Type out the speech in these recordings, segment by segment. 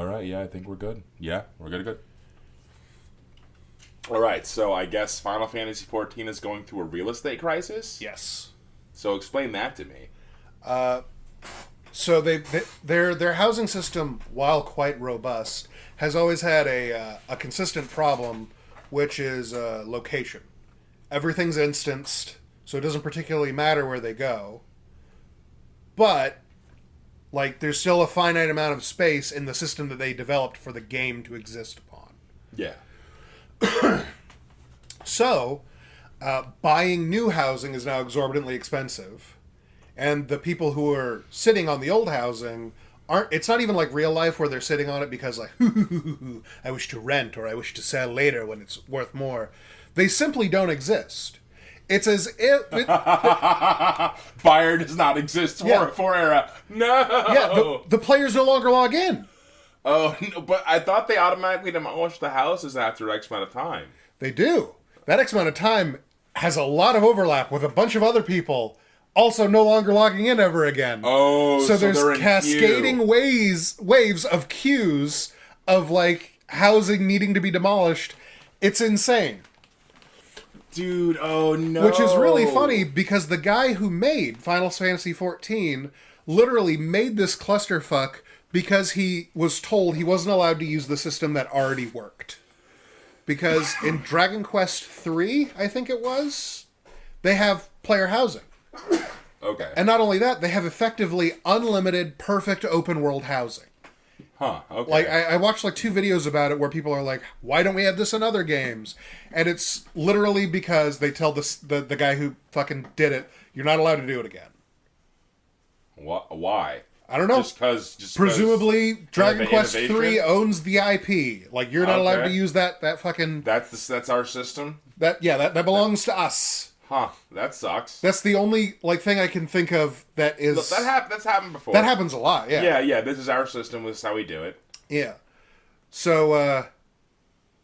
All right, yeah, I think we're good. Yeah, we're good. All right, so I guess Final Fantasy XIV is going through a real estate crisis? Yes. So explain that to me. So their housing system, while quite robust, has always had a consistent problem, which is location. Everything's instanced, so it doesn't particularly matter where they go. But like, there's still a finite amount of space in the system that they developed for the game to exist upon. Yeah. So, buying new housing is now exorbitantly expensive. And the people who are sitting on the old housing aren't... It's not even like real life where they're sitting on it because, like, I wish to rent or I wish to sell later when it's worth more. They simply don't exist. It's as if... Buyer does not exist for era. No! Yeah, the players no longer log in. Oh, no, but I thought they automatically demolished the houses after X amount of time. They do. That X amount of time has a lot of overlap with a bunch of other people also no longer logging in ever again. Oh, so there's cascading waves of queues of, like, housing needing to be demolished. It's insane. Dude, oh no. Which is really funny because the guy who made Final Fantasy XIV literally made this clusterfuck because he was told he wasn't allowed to use the system that already worked. Because in Dragon Quest III, I think it was, they have player housing. Okay. And not only that, they have effectively unlimited, perfect open world housing. Huh, okay. Like, I watched like 2 videos about it where people are like, why don't we have this in other games? And it's literally because they tell the guy who fucking did it, you're not allowed to do it again. Why? I don't know. Just because... Presumably, Dragon Quest III owns the IP. Like, you're not allowed to use that fucking... That's our system? That belongs to us. Huh, that sucks. That's the only, like, thing I can think of that is... Look, that's happened before. That happens a lot, yeah. Yeah, this is our system. This is how we do it. Yeah. So,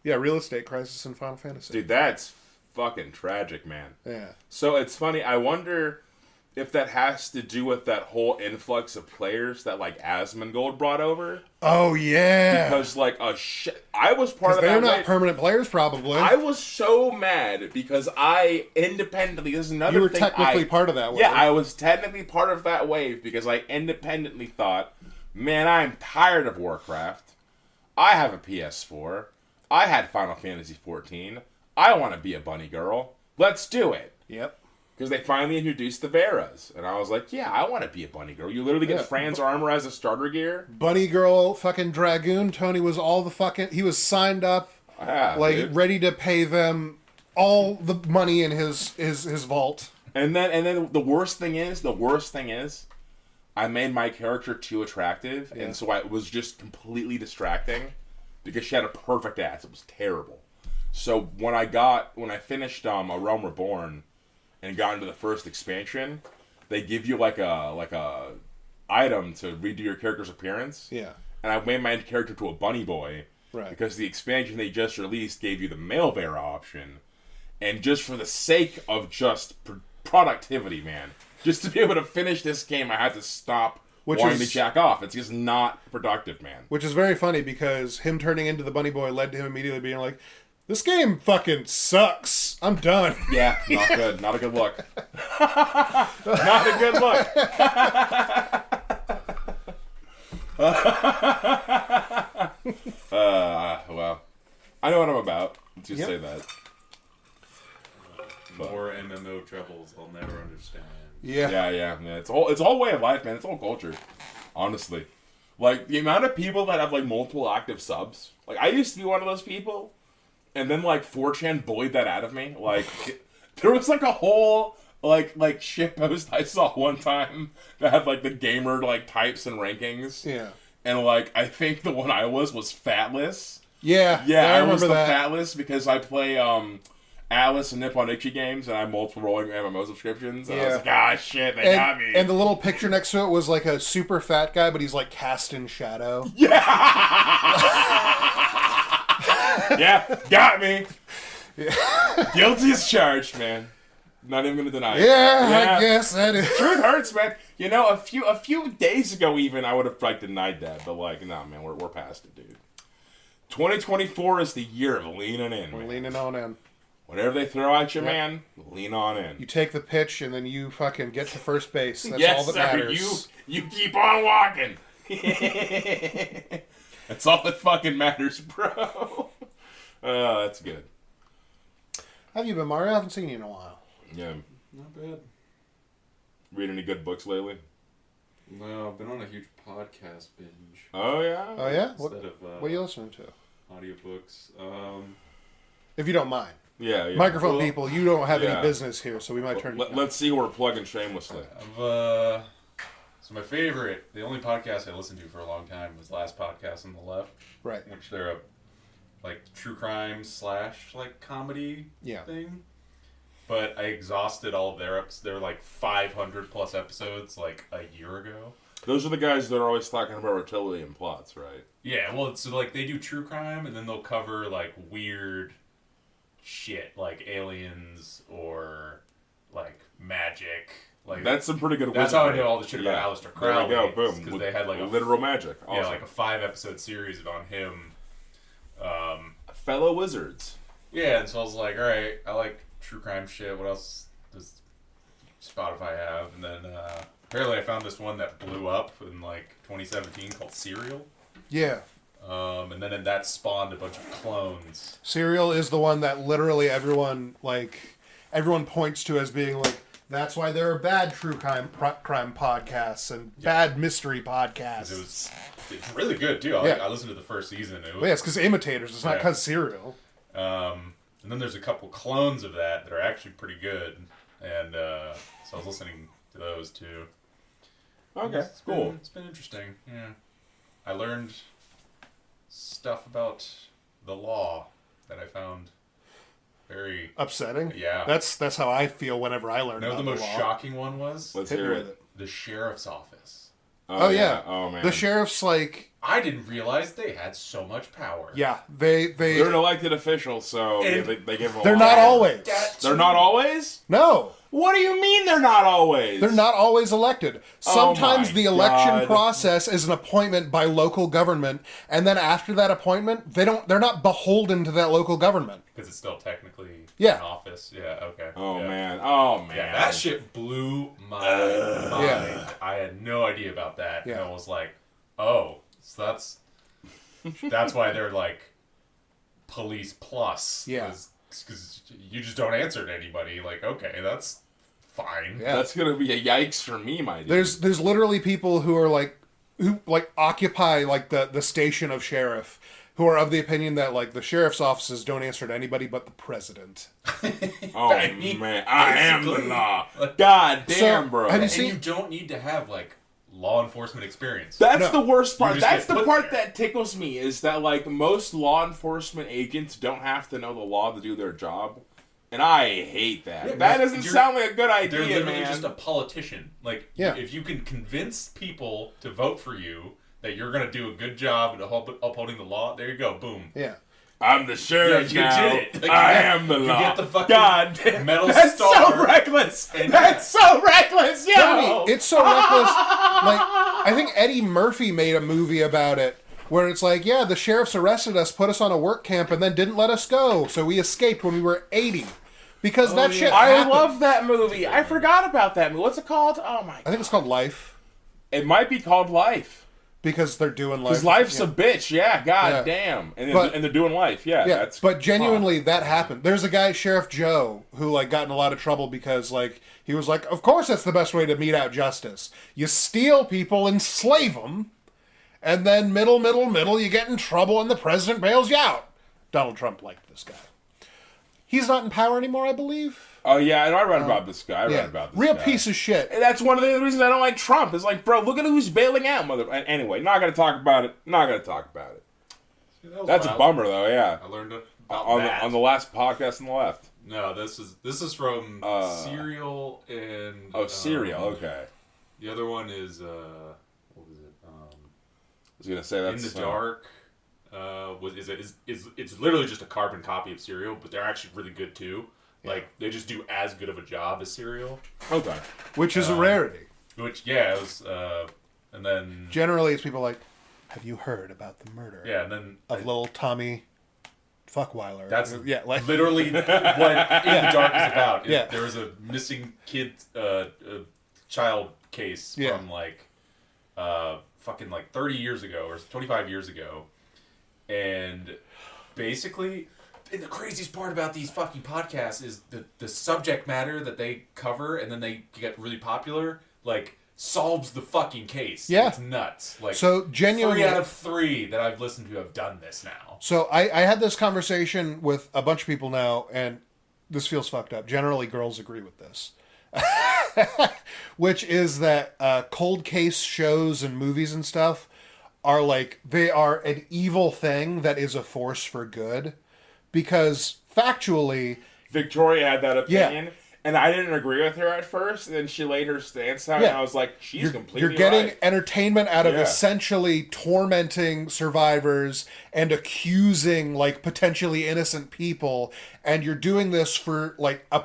real estate crisis in Final Fantasy. Dude, that's fucking tragic, man. Yeah. So, it's funny. I wonder if that has to do with that whole influx of players that, like, Asmongold brought over. Oh, yeah. Because, like, I was part of that. They're not permanent players, probably. I was so mad because I independently... This is another thing. You were technically part of that wave. Yeah, I was technically part of that wave because I independently thought, man, I'm tired of Warcraft. I have a PS4. I had Final Fantasy XIV. I want to be a bunny girl. Let's do it. Yep. Because they finally introduced the Veras. And I was like, yeah, I want to be a bunny girl. You literally get Fran's armor as a starter gear. Bunny girl, fucking Dragoon. Tony was all the fucking... He was signed up, ready to pay them all the money in his vault. And then the worst thing is, I made my character too attractive. Yeah. And so it was just completely distracting. Because she had a perfect ass. It was terrible. So when I finished A Realm Reborn... and got into the first expansion, they give you like a item to redo your character's appearance. Yeah. And I made my character to a bunny boy. Right. Because the expansion they just released gave you the male Vera option. And just for the sake of just productivity, man. Just to be able to finish this game, I had to stop wanting to jack off. It's just not productive, man. Which is very funny because him turning into the bunny boy led to him immediately being like, this game fucking sucks. I'm done. Yeah, not good. Not a good look. Not a good look. Well, I know what I'm about. Let's just say that. More MMO troubles I'll never understand. Yeah. It's a whole way of life, man. It's a whole culture. Honestly. Like, the amount of people that have, like, multiple active subs. Like, I used to be one of those people. And then, like, 4chan bullied that out of me. Like, there was, like, a whole, like shitpost I saw one time that had, like, the gamer, like, types and rankings. Yeah. And, like, I think the one I was Fatless. Yeah. Yeah, I was the Fatless because I play, Alice and Nippon Ichi games, and I have multiple rolling MMO subscriptions. And I was like, shit, they got me. And the little picture next to it was, like, a super fat guy, but he's, like, cast in shadow. Yeah! Yeah, got me. Yeah. Guilty as charged, man. Not even gonna deny it. Yeah, I guess that is. Truth hurts, man. You know, a few days ago, even I would have like denied that, but like, nah, man, we're past it, dude. 2024 is the year of leaning in. We're man. leaning on in. Whatever they throw at you, man, lean on in. You take the pitch and then you fucking get to first base. That's yes, all that sir. matters. You keep on walking. That's all that fucking matters, bro. Oh, that's good. How have you been, Mario? I haven't seen you in a while. Yeah. Not bad. Read any good books lately? No, I've been on a huge podcast binge. Oh yeah. Oh yeah. Instead of What are you listening to? audiobooks. If you don't mind. Yeah. Microphone Well, people, you don't have yeah. any business here, so we might turn. Let's see who we're plugging shamelessly. So my favorite, the only podcast I listened to for a long time was Last Podcast on the Left. Right. Which they're a like true crime / like comedy thing. But I exhausted all of their episodes. They're like 500 plus episodes like a year ago. Those are the guys that are always talking about reptilian plots, right? Yeah, well, it's like they do true crime and then they'll cover like weird shit like aliens or like magic. Like that's some pretty good. That's wizardry. how I know all the shit about Aleister Crowley. There we go, boom. Because they had like literal magic. Awesome. Yeah, like a 5-episode series on him. Fellow wizards. Yeah, and so I was like, all right, I like true crime shit. What else does Spotify have? And then apparently I found this one that blew up in like 2017 called Serial. Yeah. And then that spawned a bunch of clones. Serial is the one that literally everyone points to as being like, that's why there are bad true crime podcasts and bad mystery podcasts. It's really good too. I listened to the first season. Well, yeah, it's because imitators. It's not because Serial. And then there's a couple clones of that are actually pretty good. And so I was listening to those too. Okay, cool. It's been interesting. Yeah, I learned stuff about the law that I found very upsetting. Yeah, that's how I feel whenever I learn. You know about the the most law. shocking one was? Let's hear it. The sheriff's office. Oh yeah. Oh man. The sheriff's like. I didn't realize they had so much power. Yeah, they're an elected official, so they give them. They're not always. They're not always. No. What do you mean they're not always? They're not always elected. Sometimes the election God. process is an appointment by local government, and then after that appointment, they're not beholden to that local government. Because it's still technically Yeah. an office. Yeah, okay. Oh yeah. man. Oh man. Yeah, that shit blew my mind. Yeah. I had no idea about that. Yeah. And I was like, oh, so that's why they're like police plus. Yeah. Because you just don't answer to anybody. Like, okay, that's fine. Yeah. That's gonna be a yikes for me, my dude. There's literally people who occupy like the station of sheriff, who are of the opinion that like the sheriff's offices don't answer to anybody but the president. Oh man, I am the law. God damn, bro. Have you And seen? you don't need to have like law enforcement experience. That's the worst part. You just That's get the put part there. that tickles me is that like most law enforcement agents don't have to know the law to do their job, and I hate that. Yeah, that doesn't sound like a good They're idea, literally man. just a politician. Like, if you can convince people to vote for you that you're going to do a good job at upholding the law, there you go, boom. Yeah. I'm the sheriff you now. did it. Like, I am the you law. get the fucking God damn. metal That's star. so reckless. And That's so reckless. Yo. Tony, it's so reckless. Like, I think Eddie Murphy made a movie about it where it's like, yeah, the sheriffs arrested us, put us on a work camp, and then didn't let us go, so we escaped when we were 80. Because that shit I happened. love that movie. I forgot about that movie. What's it called? Oh my god. I think it's called Life. It might be called Life. Because they're doing life. Because life's a bitch, yeah. God Yeah. damn, and But- they're doing life, yeah. Yeah, That's but genuinely, that happened. There's a guy, Sheriff Joe, who like got in a lot of trouble because like he was like, of course that's the best way to mete out justice. You steal people, enslave them, and then middle, you get in trouble, and the president bails you out. Donald Trump liked this guy. He's not in power anymore, I believe. Oh yeah, and I read about this guy. I read about this real guy. piece of shit. And that's one of the reasons I don't like Trump. Is like, bro, look at who's bailing out, mother. Anyway, not gonna talk about it. See, that was That's a wild. bummer, though. Yeah. I learned about On that. the last podcast on the left. No, this is from Serial and Serial. Okay. The other one is what was it? I was gonna say that's In the Dark. It's literally just a carbon copy of Serial, but they're actually really good too. Like, they just do as good of a job as Serial. Okay. Which is a rarity. It was, and then... Generally, it's people like, have you heard about the murder and then... of little Tommy Fuckweiler? That's like literally what In the Dark is about. There was a missing kid, child case from, like, fucking, like, 30 years ago, or 25 years ago. And basically... And the craziest part about these fucking podcasts is the subject matter that they cover and then they get really popular, like, solves the fucking case. Yeah. It's nuts. Like, so genuinely, 3 out of 3 that I've listened to have done this now. So I had this conversation with a bunch of people now, and this feels fucked up. Generally, girls agree with this. Which is that cold case shows and movies and stuff are like, they are an evil thing that is a force for good. Because factually, Victoria had that opinion, and I didn't agree with her at first. And then she laid her stance out, and I was like, "She's completely You're getting right." Entertainment out of essentially tormenting survivors and accusing like potentially innocent people, and you're doing this for like a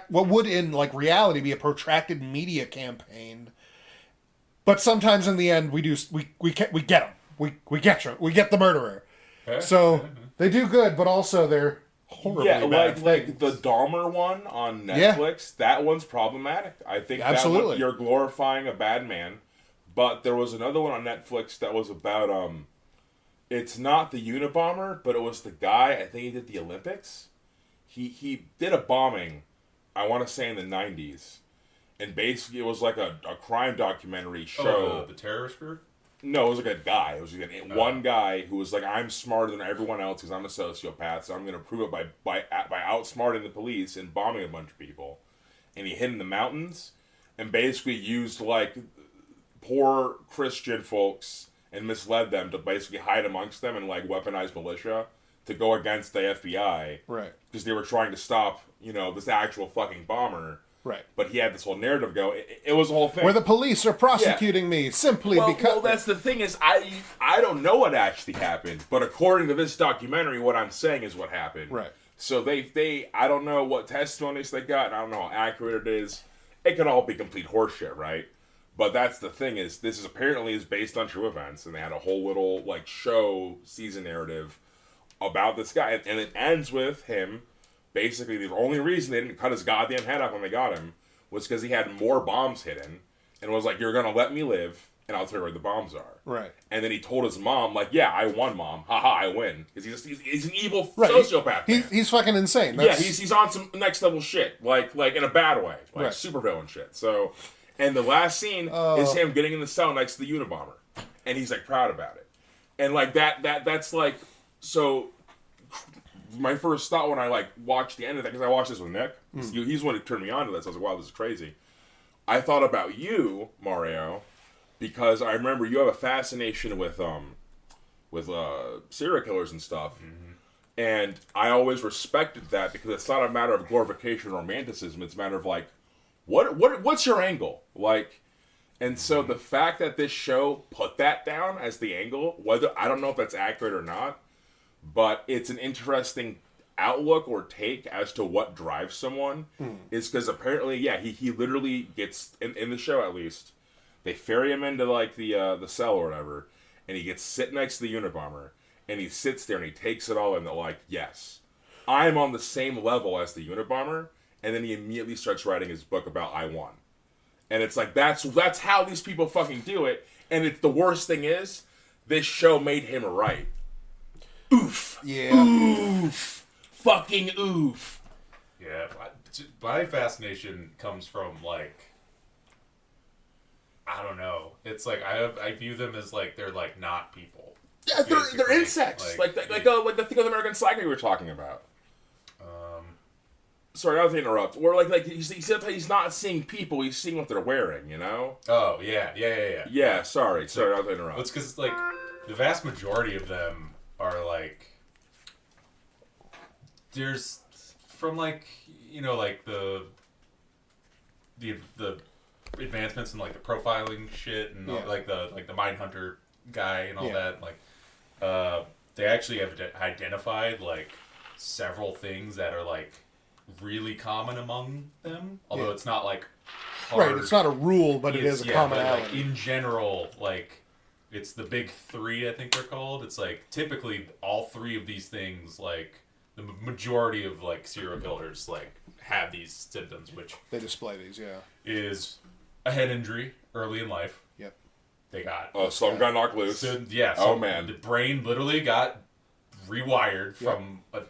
what would in like reality be a protracted media campaign. But sometimes in the end, we get them. We get the murderer. So. They do good, but also they're horribly bad. Like the Dahmer one on Netflix, that one's problematic. I think that one, you're glorifying a bad man. But there was another one on Netflix that was about, it's not the Unabomber, but it was the guy, I think he did the Olympics. He did a bombing, I want to say in the 90s. And basically it was like a crime documentary show. Oh, the terrorist group? No, it was like a guy. It was like one guy who was like, I'm smarter than everyone else because I'm a sociopath, so I'm going to prove it by outsmarting the police and bombing a bunch of people. And he hid in the mountains and basically used like poor Christian folks and misled them to basically hide amongst them and like weaponize militia to go against the FBI. Right. Because they were trying to stop, this actual fucking bomber. Right. But he had this whole narrative go. It was a whole thing. Where the police are prosecuting me simply because... Well, that's the thing is, I don't know what actually happened. But according to this documentary, what I'm saying is what happened. Right. So they I don't know what testimonies they got. I don't know how accurate it is. It could all be complete horseshit, right? But that's the thing is, this is apparently based on true events. And they had a whole little, like, season narrative about this guy. And it ends with him... Basically, the only reason they didn't cut his goddamn head off when they got him was because he had more bombs hidden and was like, you're going to let me live and I'll tell you where the bombs are. Right. And then he told his mom, like, yeah, I won, Mom. Haha, I win. Because he's an evil sociopath. He's fucking insane. He's on some next level shit. Like in a bad way. Like supervillain shit. So, and the last scene is him getting in the cell next to the Unabomber. And he's, like, proud about it. And, like, that's, like, so... My first thought when I like watched the end of that, because I watched this with Nick, he's the one who turned me on to this. I was like, "Wow, this is crazy." I thought about you, Mario, because I remember you have a fascination with serial killers and stuff, and I always respected that because it's not a matter of glorification or romanticism. It's a matter of like, what's your angle, like. And so the fact that this show put that down as the angle, whether I don't know if that's accurate or not. But it's an interesting outlook or take as to what drives someone. Is because apparently, he literally gets, in the show at least, they ferry him into like the cell or whatever, and he gets sit next to the Unabomber, and he sits there and he takes it all in. They're like, yes, I'm on the same level as the Unabomber, and then he immediately starts writing his book about I won. And it's like, that's how these people fucking do it. And it's the worst thing is, this show made him right. Oof. Yeah. Oof. Fucking oof. Yeah. My fascination comes from, like, I don't know. It's like, I view them as, like, they're, like, not people. Yeah, they're insects. Like the thing with American Psycho you were talking about. Sorry, I don't have to interrupt. Or like he's not seeing people; he's seeing what they're wearing. You know? Oh yeah. Yeah. Sorry, I don't have to interrupt. Well, it's because like the vast majority of them are like there's from like like the advancements in like the profiling shit and like the Mindhunter guy and all that like they actually have identified like several things that are like really common among them. Although it's not like hard. Right, it's not a rule, but it is a commonality. But, like, in general, like, it's the big three, I think they're called. It's like typically all three of these things, like the majority of like serial killers, like have these symptoms, which they display these, is a head injury early in life. Yep. They got some got knocked loose. So, oh man, the brain literally got rewired from a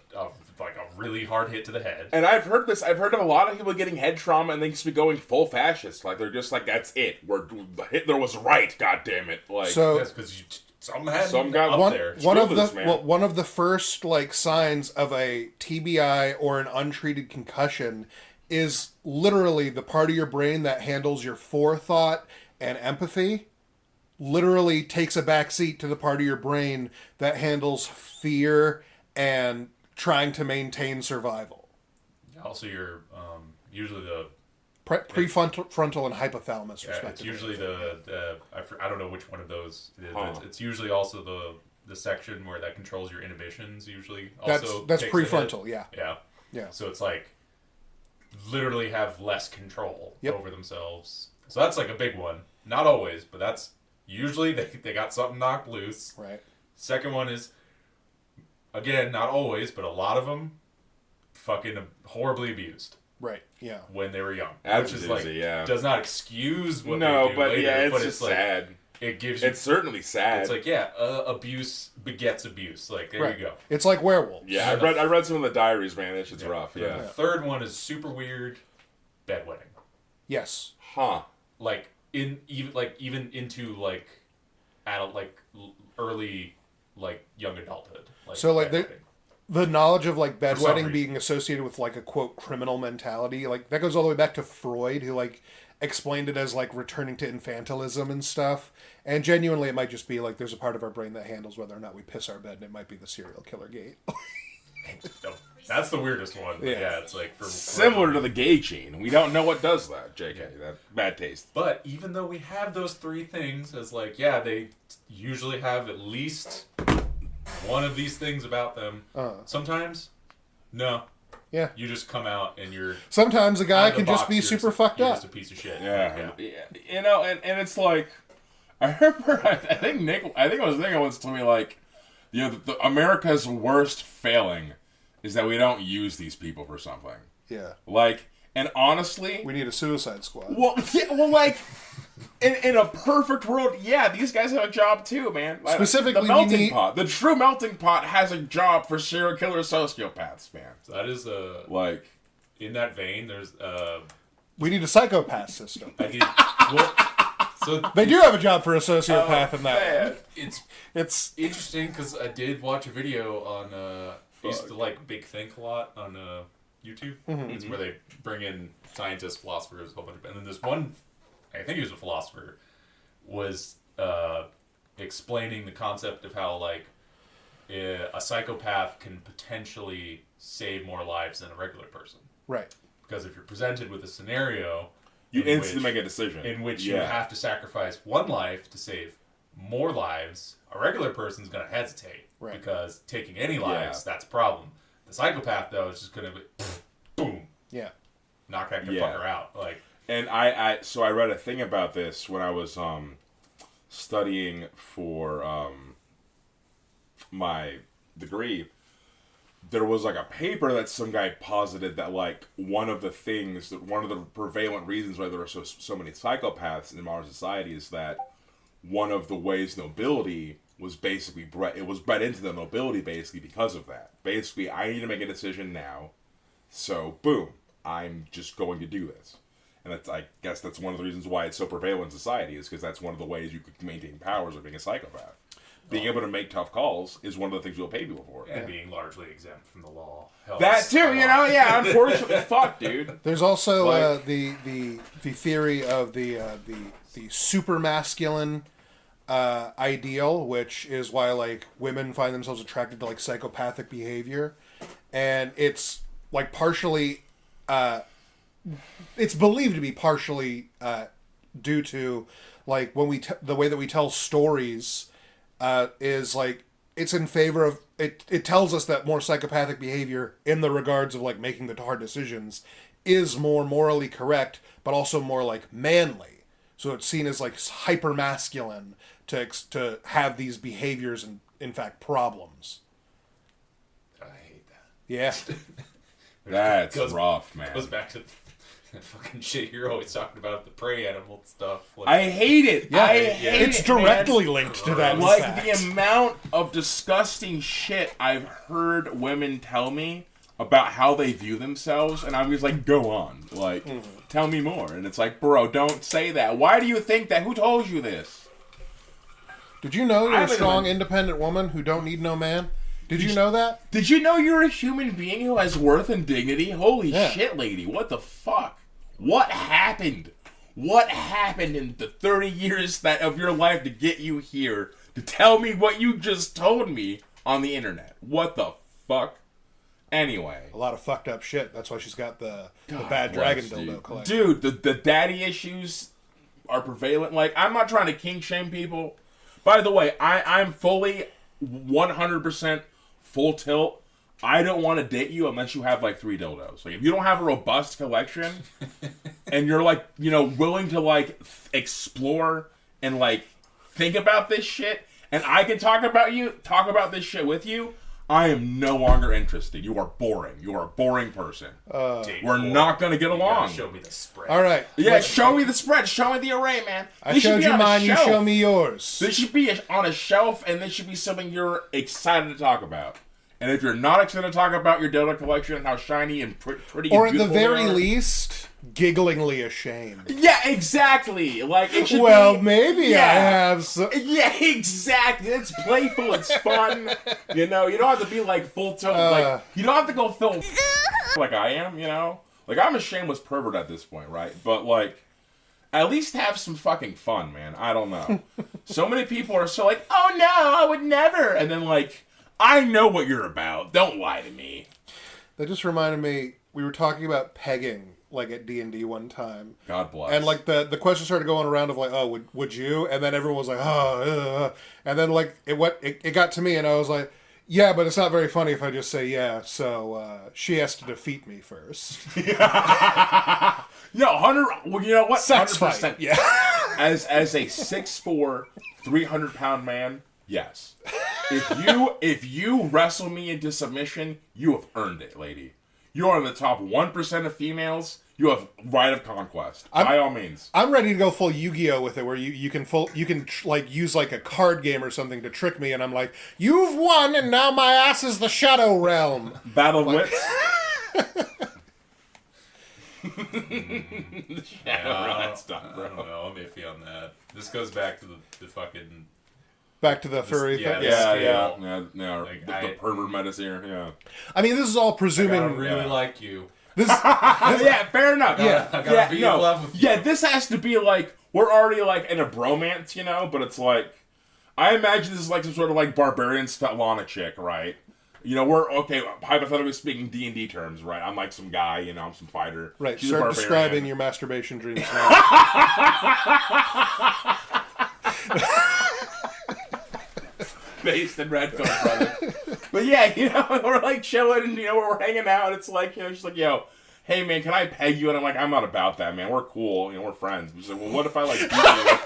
really hard hit to the head. And I've heard this. I've heard of a lot of people getting head trauma and they just be going full fascist. Like they're just like, that's it. Hitler was right. God damn it. Like so because some got up there. One of the first like signs of a TBI or an untreated concussion is literally the part of your brain that handles your forethought and empathy. Literally takes a backseat to the part of your brain that handles fear and trying to maintain survival. Also, you're usually the prefrontal and hypothalamus, respectively. It's usually I don't know which one of those it is, but it's usually also the section where that controls your inhibitions. Usually, also that's prefrontal. Yeah. So it's like literally have less control Yep. over themselves. So that's like a big one. Not always, but that's usually they got something knocked loose. Right. Second one is, again, not always, but a lot of them fucking horribly abused. Right. Yeah. When they were young, That's which is like yeah. does not excuse what they do but later, yeah, it's but just like, sad. It gives you. It's certainly sad. It's like abuse begets abuse. Like there you go. It's like werewolves. Yeah, I read some of the diaries, man. That shit's rough. Yeah. The third one is super weird. Bedwetting. Yes. Huh. Like even into like adult early young adulthood. So like the knowledge of like bedwetting being associated with like a quote criminal mentality, like that goes all the way back to Freud, who like explained it as like returning to infantilism and stuff. And genuinely, it might just be like there's a part of our brain that handles whether or not we piss our bed, and it might be the serial killer gate. That's the weirdest one. Yeah, it's like similar to the gay gene. We don't know what does that. JK, that bad taste. But even though we have those three things as they usually have at least one of these things about them. Sometimes, no. Yeah. You just come out and you're... Sometimes a guy can just be super fucked up. Just a piece of shit. Yeah. You know, and it's like... I remember, I think it was Nick once told me, like, you know, America's worst failing is that we don't use these people for something. Yeah. Like, and honestly... We need a suicide squad. Well, like... In a perfect world, yeah, these guys have a job too, man. Specifically, the melting pot. The true melting pot has a job for serial killer sociopaths, man. So that is like in that vein. There's we need a psychopath system. So they do have a job for a sociopath in that. It's interesting because I did watch a video on. I used to like Big Think a lot on YouTube. Mm-hmm. It's where they bring in scientists, philosophers, a whole bunch of, and then there's one. I think he was a philosopher, was explaining the concept of how, like, a psychopath can potentially save more lives than a regular person. Right. Because if you're presented with a scenario... You instantly make a decision. In which you have to sacrifice one life to save more lives, a regular person's going to hesitate. Right. Because taking any lives, that's a problem. The psychopath, though, is just going to be... boom. Yeah. Knock that fucker out. Like... And I read a thing about this when I was studying for my degree. There was like a paper that some guy posited that like one of the prevalent reasons why there are so many psychopaths in modern society is that one of the ways nobility was basically bred into the nobility basically because of that. Basically, I need to make a decision now, so boom, I'm just going to do this. And I guess that's one of the reasons why it's so prevalent in society, is because that's one of the ways you could maintain powers of being a psychopath. Being able to make tough calls is one of the things you'll pay people for. And being largely exempt from the law. That too, unfortunately. Fuck, dude. There's also the theory of the super masculine ideal, which is why like women find themselves attracted to like psychopathic behavior. And it's like partially... it's believed to be partially due to like when the way that we tell stories is like it's in favor of it. It tells us that more psychopathic behavior in the regards of like making the hard decisions is more morally correct, but also more like manly. So it's seen as like hyper masculine to have these behaviors and in fact problems. I hate that. Yeah. That's rough, man. Goes back to that fucking shit you're always talking about, the prey animal stuff. Like, I hate it. Yeah, I hate it's it, directly man. linked to that. Like fact. the amount of disgusting shit I've heard women tell me about how they view themselves, and I'm just like, go on, like, tell me more. And it's like, bro, don't say that. Why do you think that? Who told you this? Did you know you're a strong, independent woman who don't need no man? Did you know that? Did you know you're a human being who has worth and dignity? Holy shit, lady, what the fuck? What happened? What happened in the 30 years of your life to get you here to tell me what you just told me on the internet? What the fuck? Anyway. A lot of fucked up shit. That's why she's got the bad dragon dildo collection. Dude, the daddy issues are prevalent. Like, I'm not trying to kink shame people. By the way, I'm fully 100% full tilt. I don't want to date you unless you have like 3 dildos. Like, if you don't have a robust collection and you're like, you know, willing to like explore and like think about this shit, and I can talk about this shit with you, I am no longer interested. You are boring. You are a boring person. We're not going to get along. Show me the spread. All right. Yeah, show me the spread. Show me the array, man. I showed you mine, you show me yours. This should be on a shelf, and this should be something you're excited to talk about. And if you're not excited to talk about your dildo collection and how shiny and pretty or and at the very they are, least, gigglingly ashamed. Yeah, exactly. Like, it should well, be... maybe I have some... Yeah, exactly. It's playful. It's fun. You know, you don't have to be, like, full tilt. Like, you don't have to go full like I am, you know? Like, I'm a shameless pervert at this point, right? But, like, at least have some fucking fun, man. I don't know. So many people are so like, oh, no, I would never. And then, like, I know what you're about. Don't lie to me. That just reminded me, we were talking about pegging, like at D&D one time. God bless. And like the question started going around of like, oh, would you? And then everyone was like, oh, and then like it got to me and I was like, yeah, but it's not very funny if I just say yeah. So she has to defeat me first. No, 100. Well, you know what? Sex 100%. fight. Yeah. As a 6'4", 300-pound man, yes. If you wrestle me into submission, you have earned it, lady. You are in the top 1% of females. You have right of conquest. By all means. I'm ready to go full Yu-Gi-Oh with it, where you can like use like a card game or something to trick me, and I'm like, you've won, and now my ass is the Shadow Realm. Battle of Wits. The Shadow Realm. That's done, bro. I don't know. I'm iffy on that. This goes back to the fucking... Back to the furry thing? Yeah. Like, the pervert medicine here, yeah. I mean, this is all presuming... I really like you. This yeah, fair enough. I gotta be in love with you. Yeah, this has to be like, we're already like in a bromance, you know? But it's like, I imagine this is like some sort of like barbarian Svetlana chick, right? You know, we're, okay, hypothetically speaking, D&D terms, right? I'm like some guy, you know, I'm some fighter. Right, She's start describing your masturbation dreams now. Based in Redfield, brother. But yeah, you know, we're like chilling and, you know, we're hanging out. It's like, you know, she's like, yo, hey man, can I peg you? And I'm like, I'm not about that, man. We're cool. You know, we're friends. She's like, well, what if I like beat you?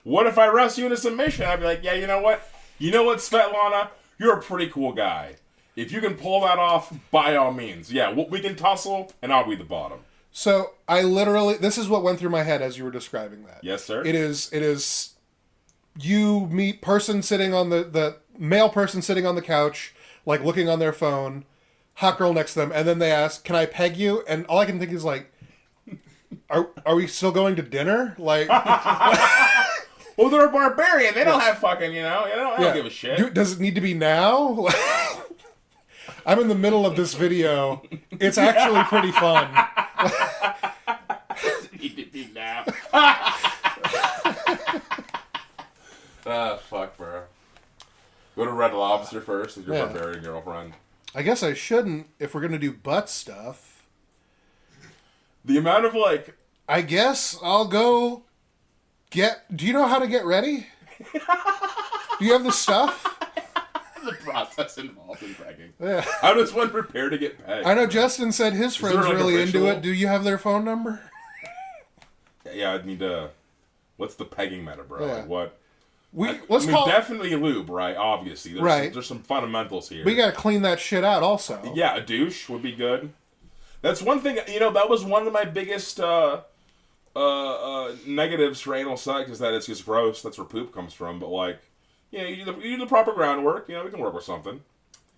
What if I wrestle you into submission? I'd be like, yeah, you know what? You know what, Svetlana? You're a pretty cool guy. If you can pull that off, by all means. Yeah, we can tussle and I'll be the bottom. So I literally, this is what went through my head as you were describing that. Yes, sir. It is you meet person sitting on the male person sitting on the couch, like looking on their phone, hot girl next to them, and then they ask, can I peg you? And all I can think is like, are we still going to dinner? Like, well, they're a barbarian. They don't have fucking, you know, they don't give a shit. Does it need to be now? I'm in the middle of this video. It's actually pretty fun. Does it need to be now? Fuck, bro. Go to Red Lobster first with your barbarian girlfriend. I guess I shouldn't if we're gonna do butt stuff. The amount of like... I guess I'll go get... Do you know how to get ready? Do you have the stuff? process involved in pegging. Yeah. How does one prepare to get pegged? I know Justin said his friends like really official? into it. Do you have their phone number? Yeah, I'd need to... What's the pegging meta, bro? Yeah. Like, what? Let's call definitely lube, right? Obviously. There's some fundamentals here. We gotta clean that shit out also. Yeah, a douche would be good. That's one thing, that was one of my biggest negatives for anal sex is that it's just gross. That's where poop comes from. But, like, you do the proper groundwork. We can work with something.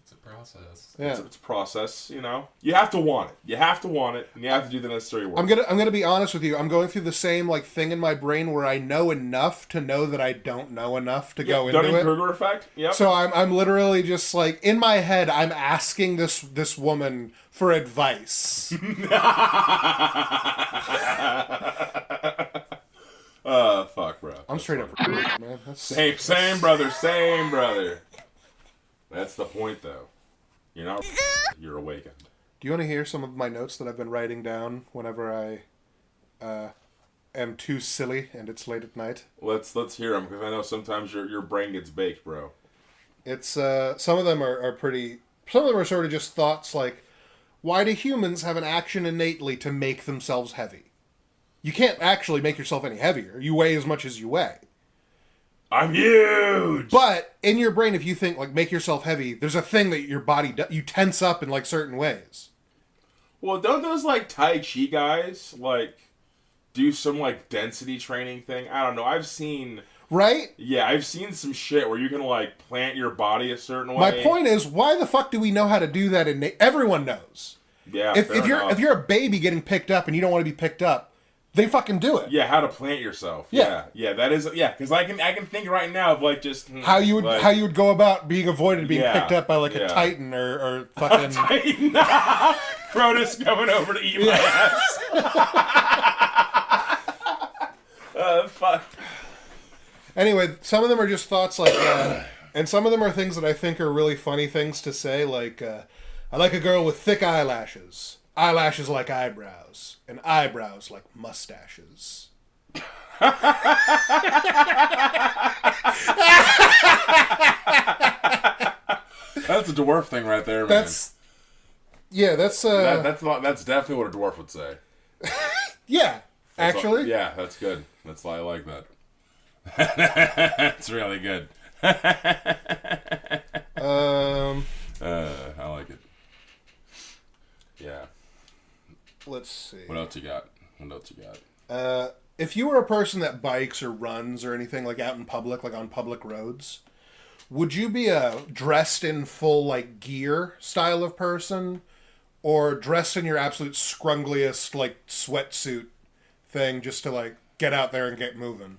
It's a process. Yeah. It's a process, You have to want it. You have to want it, and you have to do the necessary work. I'm gonna be honest with you. I'm going through the same, like, thing in my brain where I know enough to know that I don't know enough to go into it. Dunning-Kruger effect, yep. So I'm literally just, like, in my head, I'm asking this woman for advice. Fuck, bro. I'm straight up, man. Same brother. That's the point, though. You're not. You're awakened. Do you want to hear some of my notes that I've been writing down whenever I am too silly and it's late at night? Let's hear them, because I know sometimes your brain gets baked, bro. It's some of them are pretty. Some of them are sort of just thoughts like, why do humans have an action innately to make themselves heavy? You can't actually make yourself any heavier. You weigh as much as you weigh. I'm huge! But in your brain, if you think, like, make yourself heavy, there's a thing that your body you tense up in, like, certain ways. Well, don't those, like, Tai Chi guys, like, do some, like, density training thing? I don't know. I've seen... Right? Yeah, I've seen some shit where you can, like, plant your body a certain way. My point is, why the fuck do we know how to do that? Everyone knows. Yeah, if you're a baby getting picked up and you don't want to be picked up, they fucking do it. Yeah, how to plant yourself. Yeah. That is because I can think right now of, like, just how you would go about being avoided being picked up by, like, a Titan or fucking Titan. Protus coming over to eat my ass. Fuck. Anyway, some of them are just thoughts like that, and some of them are things that I think are really funny things to say, like, I like a girl with thick eyelashes. Eyelashes like eyebrows, and eyebrows like mustaches. That's a dwarf thing right there, man. That's definitely what a dwarf would say. Yeah, actually. Yeah, that's good. I like that. That's really good. I like it. Yeah. Let's see. What else you got? If you were a person that bikes or runs or anything, like, out in public, like on public roads, would you be a dressed in full, like, gear style of person, or dressed in your absolute scrungliest, like, sweatsuit thing just to, like, get out there and get moving?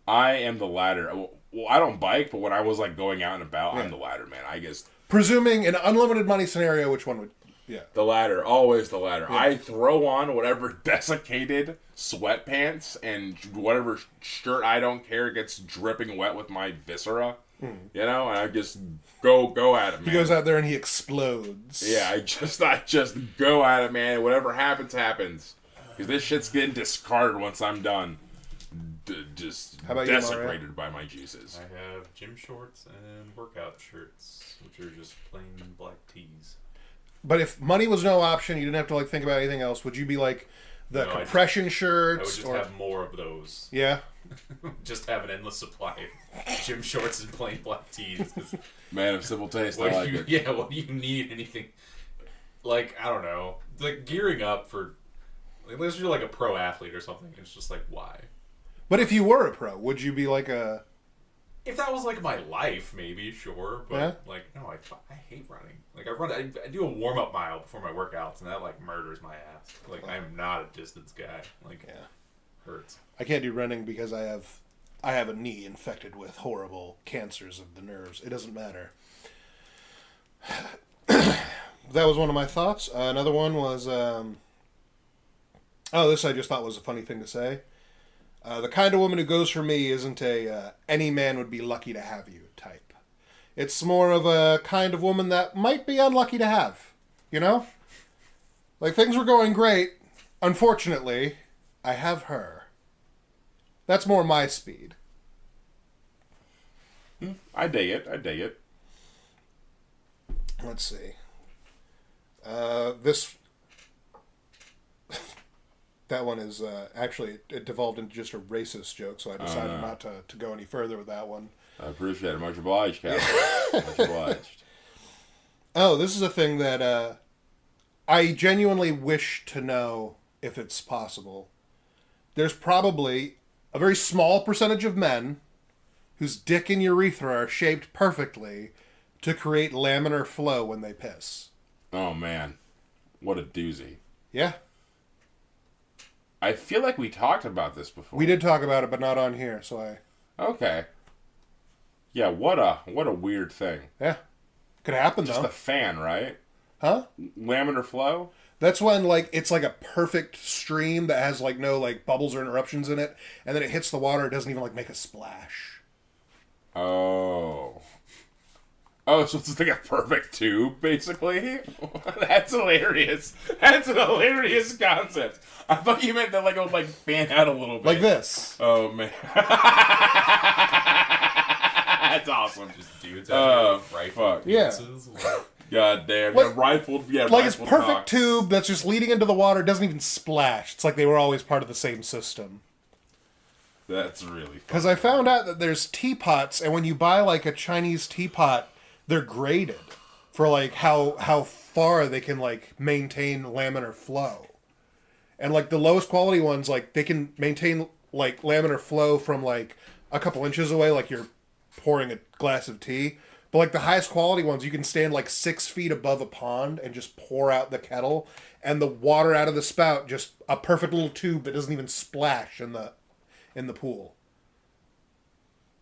I am the latter. Well, I don't bike, but when I was, like, going out and about, I'm the latter, man. I guess. Presuming an unlimited money scenario, which one would... Yeah. The latter. Always the latter. Yeah. I throw on whatever desiccated sweatpants and whatever shirt I don't care gets dripping wet with my viscera. And I just go at it, man. He goes out there and he explodes. Yeah, I just go at it, man. Whatever happens, happens. Because this shit's getting discarded once I'm done. Just desecrated by my juices. I have gym shorts and workout shirts, which are just plain black tees. But if money was no option, you didn't have to, like, think about anything else, would you be like the compression shirts? I would just have more of those. Yeah. Just have an endless supply of gym shorts and plain black tees. Man of simple taste, I like it. Yeah, what do you need? Anything like, I don't know, like gearing up for, like, unless you're like a pro athlete or something. It's just like, why? But if you were a pro, would you be like a... If that was like my life, maybe, sure. But like, no, I hate running. Like, I do a warm-up mile before my workouts, and that, like, murders my ass. Like, I'm not a distance guy. Like, hurts. I can't do running because I have a knee infected with horrible cancers of the nerves. It doesn't matter. That was one of my thoughts. Another one was, this I just thought was a funny thing to say. The kind of woman who goes for me isn't a any man would be lucky to have you type. It's more of a kind of woman that might be unlucky to have. You know? Like, things were going great. Unfortunately, I have her. That's more my speed. I dig it. Let's see. This... That one is actually, it devolved into just a racist joke, so I decided not to go any further with that one. I appreciate it. Much obliged, Captain. Much obliged. Oh, this is a thing that I genuinely wish to know if it's possible. There's probably a very small percentage of men whose dick and urethra are shaped perfectly to create laminar flow when they piss. Oh, man. What a doozy. Yeah. I feel like we talked about this before. We did talk about it, but not on here, so I... Okay. Yeah, what a weird thing. Yeah. Could happen, Just though. a fan, right? Huh? Laminar flow? That's when, like, it's like a perfect stream that has, like, no, like, bubbles or interruptions in it, and then it hits the water, it doesn't even, like, make a splash. Oh. Oh, so it's like a perfect tube, basically? That's hilarious. That's a hilarious concept. I thought you meant that, like, it would, like, fan out a little bit. Like this. Oh, man. That's awesome. Just dudes out here with rifle penises. God damn. Like, yeah, rifled. Yeah, like, it's perfect cocks. tube that's just leading into the water, doesn't even splash. It's like they were always part of the same system. That's really funny. Because I found out that there's teapots, and when you buy, like, a Chinese teapot, they're graded for, like, how far they can, like, maintain laminar flow. And, like, the lowest quality ones, like, they can maintain, like, laminar flow from, like, a couple inches away, like you're pouring a glass of tea. But, like, the highest quality ones, you can stand, like, 6 feet above a pond and just pour out the kettle, and the water out of the spout, just a perfect little tube that doesn't even splash in the pool.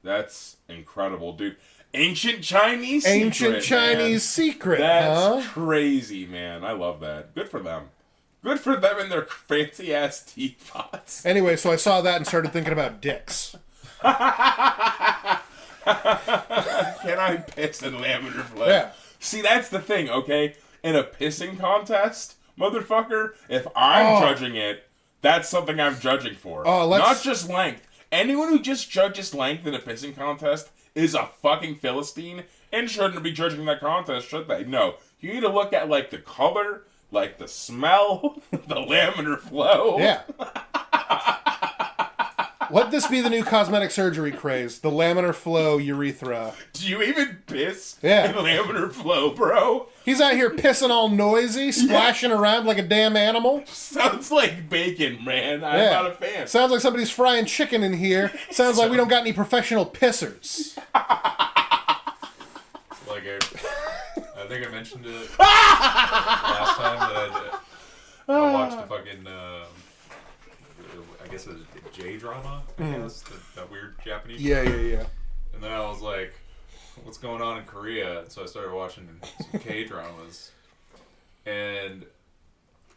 That's incredible, dude. Ancient Chinese secret, That's crazy, man. I love that. Good for them. Good for them and their fancy-ass teapots. Anyway, so I saw that and started thinking about dicks. Can I piss in laminar flow? Yeah. See, that's the thing, okay? In a pissing contest, motherfucker, if I'm judging it, that's something I'm judging for. Not just length. Anyone who just judges length in a pissing contest is a fucking Philistine and shouldn't be judging that contest, should they? No. You need to look at, like, the color, like, the smell, the laminar flow. Yeah. Let this be the new cosmetic surgery craze. The laminar flow urethra. Do you even piss in laminar flow, bro? He's out here pissing all noisy, splashing around like a damn animal. Sounds like bacon, man. I'm not a fan. Sounds like somebody's frying chicken in here. Sounds like we don't got any professional pissers. Like I think I mentioned it last time that I watched a fucking, I guess it was a J-drama, I guess, that weird Japanese Yeah. And then I was like, what's going on in Korea? And so I started watching some K-dramas. And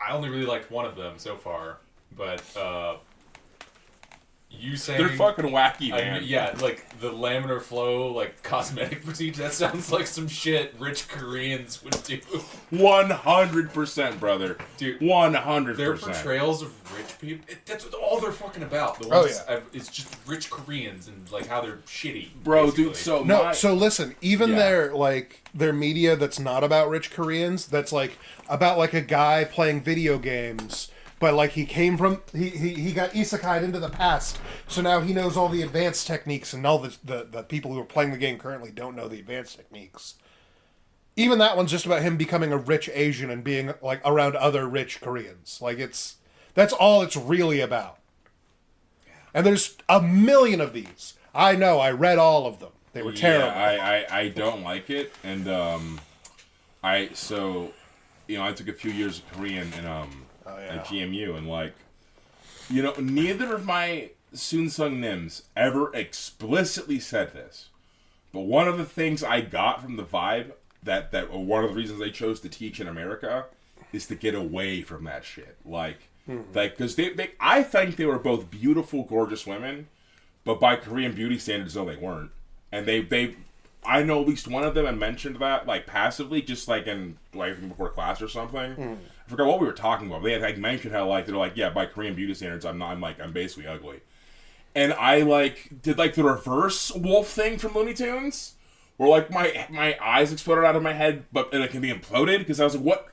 I only really liked one of them so far, but you saying... They're fucking wacky, man. Yeah, like, the laminar flow, like, cosmetic procedure, that sounds like some shit rich Koreans would do. 100%, brother. Dude, 100%. Their portrayals of rich people, that's what all they're fucking about. The ones, it's just rich Koreans and, like, how they're shitty. Bro, basically. dude, so listen, even their media that's not about rich Koreans, that's, like, about, like, a guy playing video games... But, like, he came from... He got isekai'd into the past, so now he knows all the advanced techniques, and all the people who are playing the game currently don't know the advanced techniques. Even that one's just about him becoming a rich Asian and being, like, around other rich Koreans. Like, that's all it's really about. And there's a million of these. I know, I read all of them. They were terrible. I don't like it, and, I took a few years of Korean, and, at GMU, and, like, you know, neither of my Soonsung Nims ever explicitly said this, but one of the things I got from the vibe that one of the reasons they chose to teach in America is to get away from that shit, like, because I think they were both beautiful, gorgeous women, but by Korean beauty standards, no, they weren't, and I know at least one of them had mentioned that, like, passively, just, like, in, like, before class or something. I forgot what we were talking about. They had, like, mentioned how, like, they're like, yeah, by Korean beauty standards, I'm basically ugly. And I, like, did, like, the reverse wolf thing from Looney Tunes, where like my eyes exploded out of my head, and it can be imploded because I was like, what?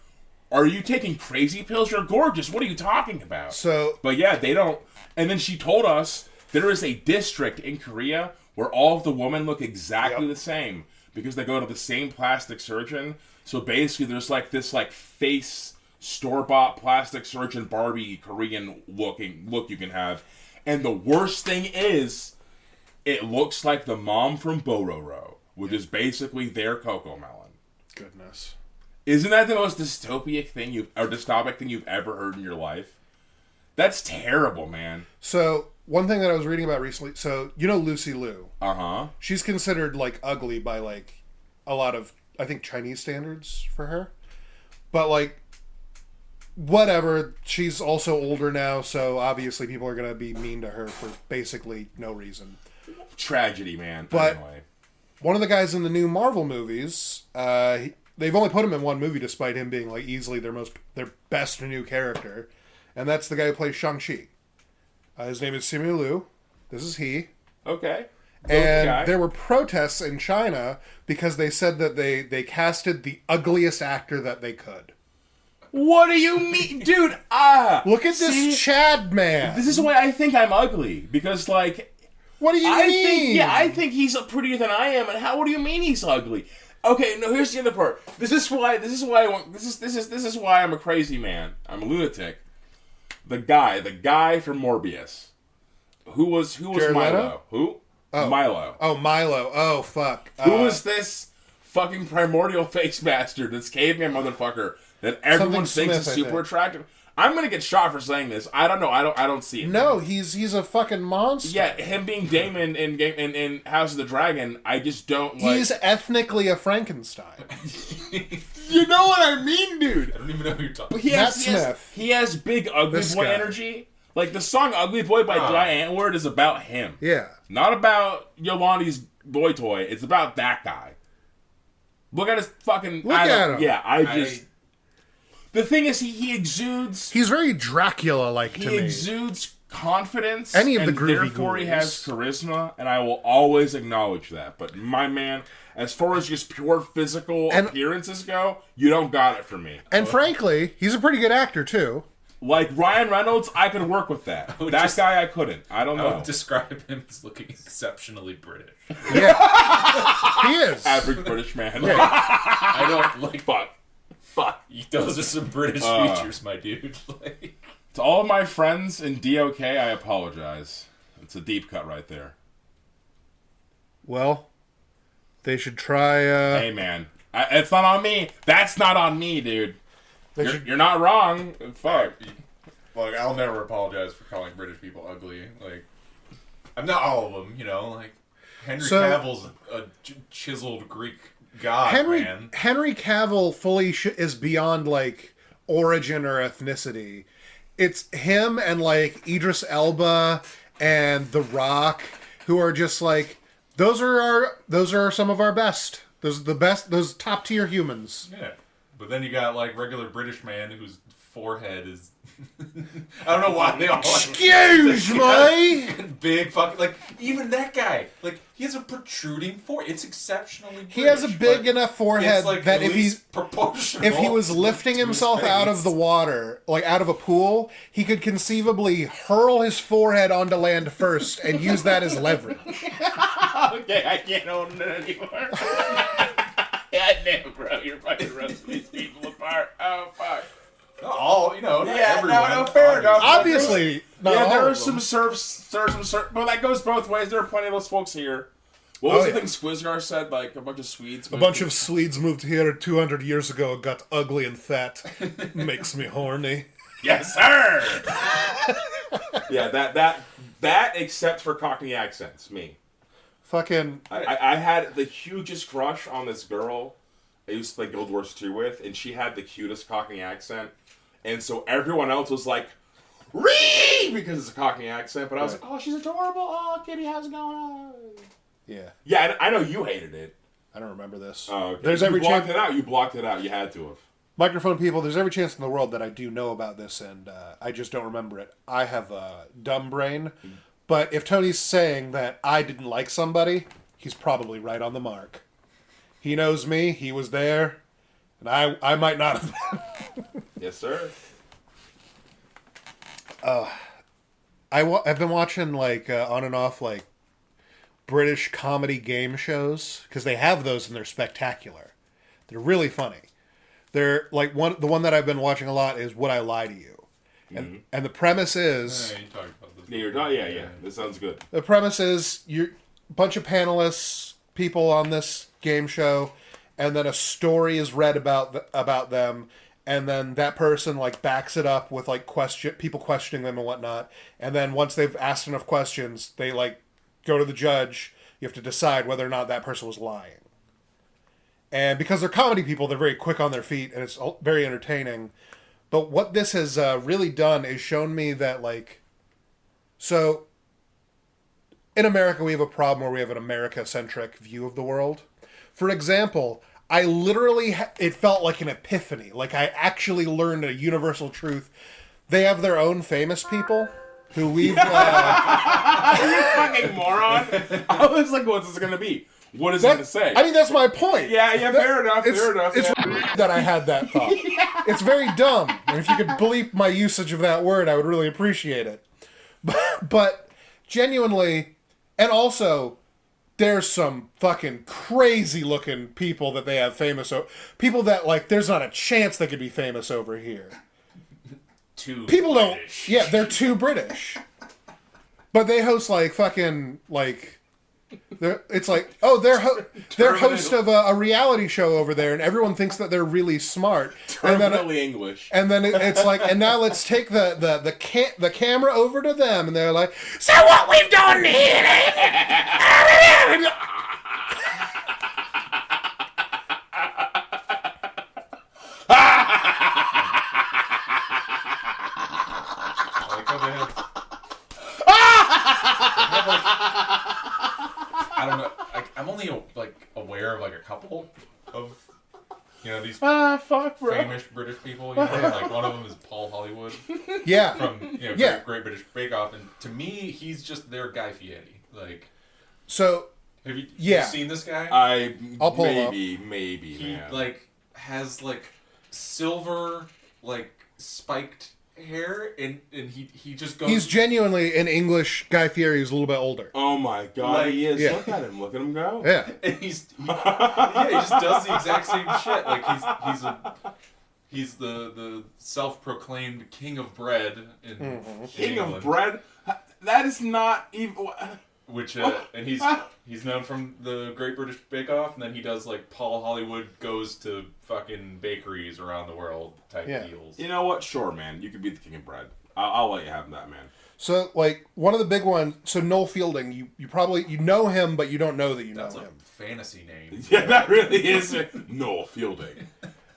Are you taking crazy pills? You're gorgeous. What are you talking about? So, but yeah, they don't. And then she told us there is a district in Korea where all of the women look exactly the same because they go to the same plastic surgeon. So basically, there's like this like face store-bought plastic surgeon Barbie Korean look you can have. And the worst thing is, it looks like the mom from Bororo, which is basically their Coco Melon. Goodness. Isn't that the most dystopic thing dystopic thing you've ever heard in your life? That's terrible, man. So, one thing that I was reading about recently, so, you know Lucy Liu? Uh-huh. She's considered, like, ugly by, like, a lot of, I think, Chinese standards for her. But, like, whatever. She's also older now, so obviously people are going to be mean to her for basically no reason. Tragedy, man. But anyway. One of the guys in the new Marvel movies, they've only put him in one movie despite him being like easily their best new character, and that's the guy who plays Shang-Chi. His name is Simu Liu. This is he. Okay. And there were protests in China because they said that they casted the ugliest actor that they could. What do you mean? Dude, look at this Chad man. This is why I think I'm ugly. Because, like... What do you mean? I think he's prettier than I am. And what do you mean he's ugly? Okay, no, here's the other part. This is why I'm a crazy man. I'm a lunatic. The guy from Morbius. Who was Jared Milo? Leto? Who? Oh. Milo. Oh, Milo. Oh, fuck. Who was this fucking primordial face bastard, this caveman motherfucker that everyone thinks is super attractive? I'm gonna get shot for saying this. I don't know. I don't see it. No, he's a fucking monster. Yeah, him being Damon in House of the Dragon, I just don't like. He's ethnically a Frankenstein. You know what I mean, dude? I don't even know who you're talking about. Matt Smith. He has big ugly boy energy. Like, the song Ugly Boy by Diane Ward is about him. Yeah. Not about Yolandi's boy toy. It's about that guy. Look at his fucking... Look at him. Yeah, the thing is, he exudes... He's very Dracula-like to me. He exudes confidence. Any of the groovy therefore he ghouls. has charisma, and I will always acknowledge that. But my man, as far as just pure physical appearances go, you don't got it from me. And frankly, he's a pretty good actor, too. Like Ryan Reynolds, I could work with that. Guy, I couldn't. I don't know. I would describe him as looking exceptionally British. Yeah. He is. Average British man. Yeah. I don't like... Fuck. Those are some British features, my dude. Like... To all of my friends in DOK, I apologize. It's a deep cut right there. Well, they should try... Hey, man. It's not on me. That's not on me, dude. You're not wrong. Fuck. Like, I'll never apologize for calling British people ugly. Like, I'm not all of them, you know. Like, Henry Cavill's a chiseled Greek god, man. Henry Cavill fully is beyond, like, origin or ethnicity. It's him and, like, Idris Elba and The Rock, who are just, like, those are some of our best. Those are the best, those top tier humans. Yeah. But then you got, like, regular British man whose forehead is... I don't know why they all... Excuse me! Big fucking... Like, even that guy, like, he has a protruding forehead. It's exceptionally British. He has a big enough forehead like that if he was lifting himself out of the water, like out of a pool, he could conceivably hurl his forehead onto land first and use that as leverage. Okay, I can't own it anymore. God damn, bro, you're fucking roasting these people apart. Oh, fuck. All, you know, not yeah, everyone. No, fair enough. Obviously, not all there are of them. but that goes both ways. There are plenty of those folks here. What was the thing Squizgar said? Like, a bunch of Swedes? A bunch of Swedes moved here 200 years ago, got ugly and fat. Makes me horny. Yes, sir! Yeah, that except for Cockney accents, me. Fucking... I had the hugest crush on this girl I used to play Guild Wars 2 with, and she had the cutest Cockney accent. And so everyone else was like, Ree! Because it's a Cockney accent, but I was like, oh, she's adorable. Oh, Kitty, how's it going on? Yeah. Yeah, I know you hated it. I don't remember this. Oh, okay. There's You every blocked chance... it out. You blocked it out. You had to have. Microphone people, there's every chance in the world that I do know about this, and I just don't remember it. I have a dumb brain, but if Tony's saying that I didn't like somebody, he's probably right on the mark. He knows me. He was there. And I might not have been. Yes, sir. I've been watching, like, on and off, like, British comedy game shows. Because they have those and they're spectacular. They're really funny. They're, like, the one that I've been watching a lot is Would I Lie to You? And the premise is... Yeah, you talked about this. Yeah. This sounds good. The premise is you're a bunch of panelists, people on this game show, and then a story is read about them, and then that person like backs it up with like people questioning them and whatnot, and then once they've asked enough questions, they like go to the judge. You have to decide whether or not that person was lying. And because they're comedy people, they're very quick on their feet, and it's very entertaining. But what this has really done is shown me that, like, so in America, we have a problem where we have an America-centric view of the world. For example, I literally, it felt like an epiphany. Like, I actually learned a universal truth. They have their own famous people who we've... You fucking moron. I was like, what's this going to be? What is it going to say? I mean, that's my point. Yeah, fair enough. It's that I had that thought. It's very dumb. And if you could bleep my usage of that word, I would really appreciate it. But genuinely, and also, there's some fucking crazy looking people that they have famous. People that, like, there's not a chance they could be famous over here. People British. Yeah, they're too British. But they host, like, fucking, like... It's like, oh, they're host of a reality show over there, and everyone thinks that they're really smart. Terminally English. And then it's like, and now let's take the camera over to them, and they're like, so what we've done here? I don't know. I'm only aware of like a couple of these famous British people. You know? Like one of them is Paul Hollywood. Yeah. From Great British Bake Off, and to me, he's just their Guy Fieri. Like, so have you yeah. seen this guy? I'll pull maybe. He man. like has like silver like spiked hair, and he just goes. He's genuinely an English Guy Fieri who's a little bit older. Oh my god, like, he is. Yeah. Look at him go. Yeah, and he just does the exact same shit. Like he's the self-proclaimed king of bread in King England. of bread. That is not even. Which and he's known from the Great British Bake Off, and then he does like Paul Hollywood goes to fucking bakeries around the world type deals. You know what? Sure, man. You could be the king of bread. I'll let you have that, man. So like one of the big ones. So Noel Fielding, you probably know him, but you don't know that you That's know a him. fantasy name. Yeah, that really is Noel Fielding.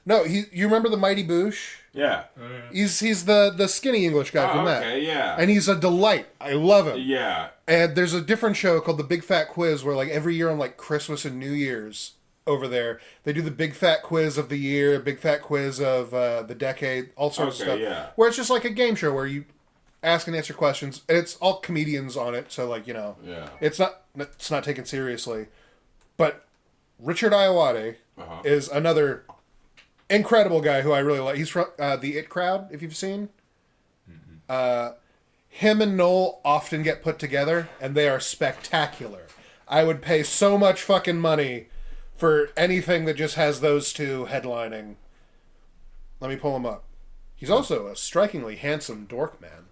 No, you remember the Mighty Boosh? Yeah. He's the skinny English guy from that. Okay, yeah. And he's a delight. I love him. Yeah. And there's a different show called The Big Fat Quiz where like every year on like Christmas and New Year's over there, they do the Big Fat Quiz of the year, Big Fat Quiz of the decade, all sorts of stuff. Yeah. Where it's just like a game show where you ask and answer questions, and it's all comedians on it, so like, it's not taken seriously. But Richard Ayoade is another incredible guy who I really like. He's from the It Crowd, if you've seen. Him and Noel often get put together, and they are spectacular. I would pay so much fucking money for anything that just has those two headlining. Let me pull him up. He's also a strikingly handsome dork man.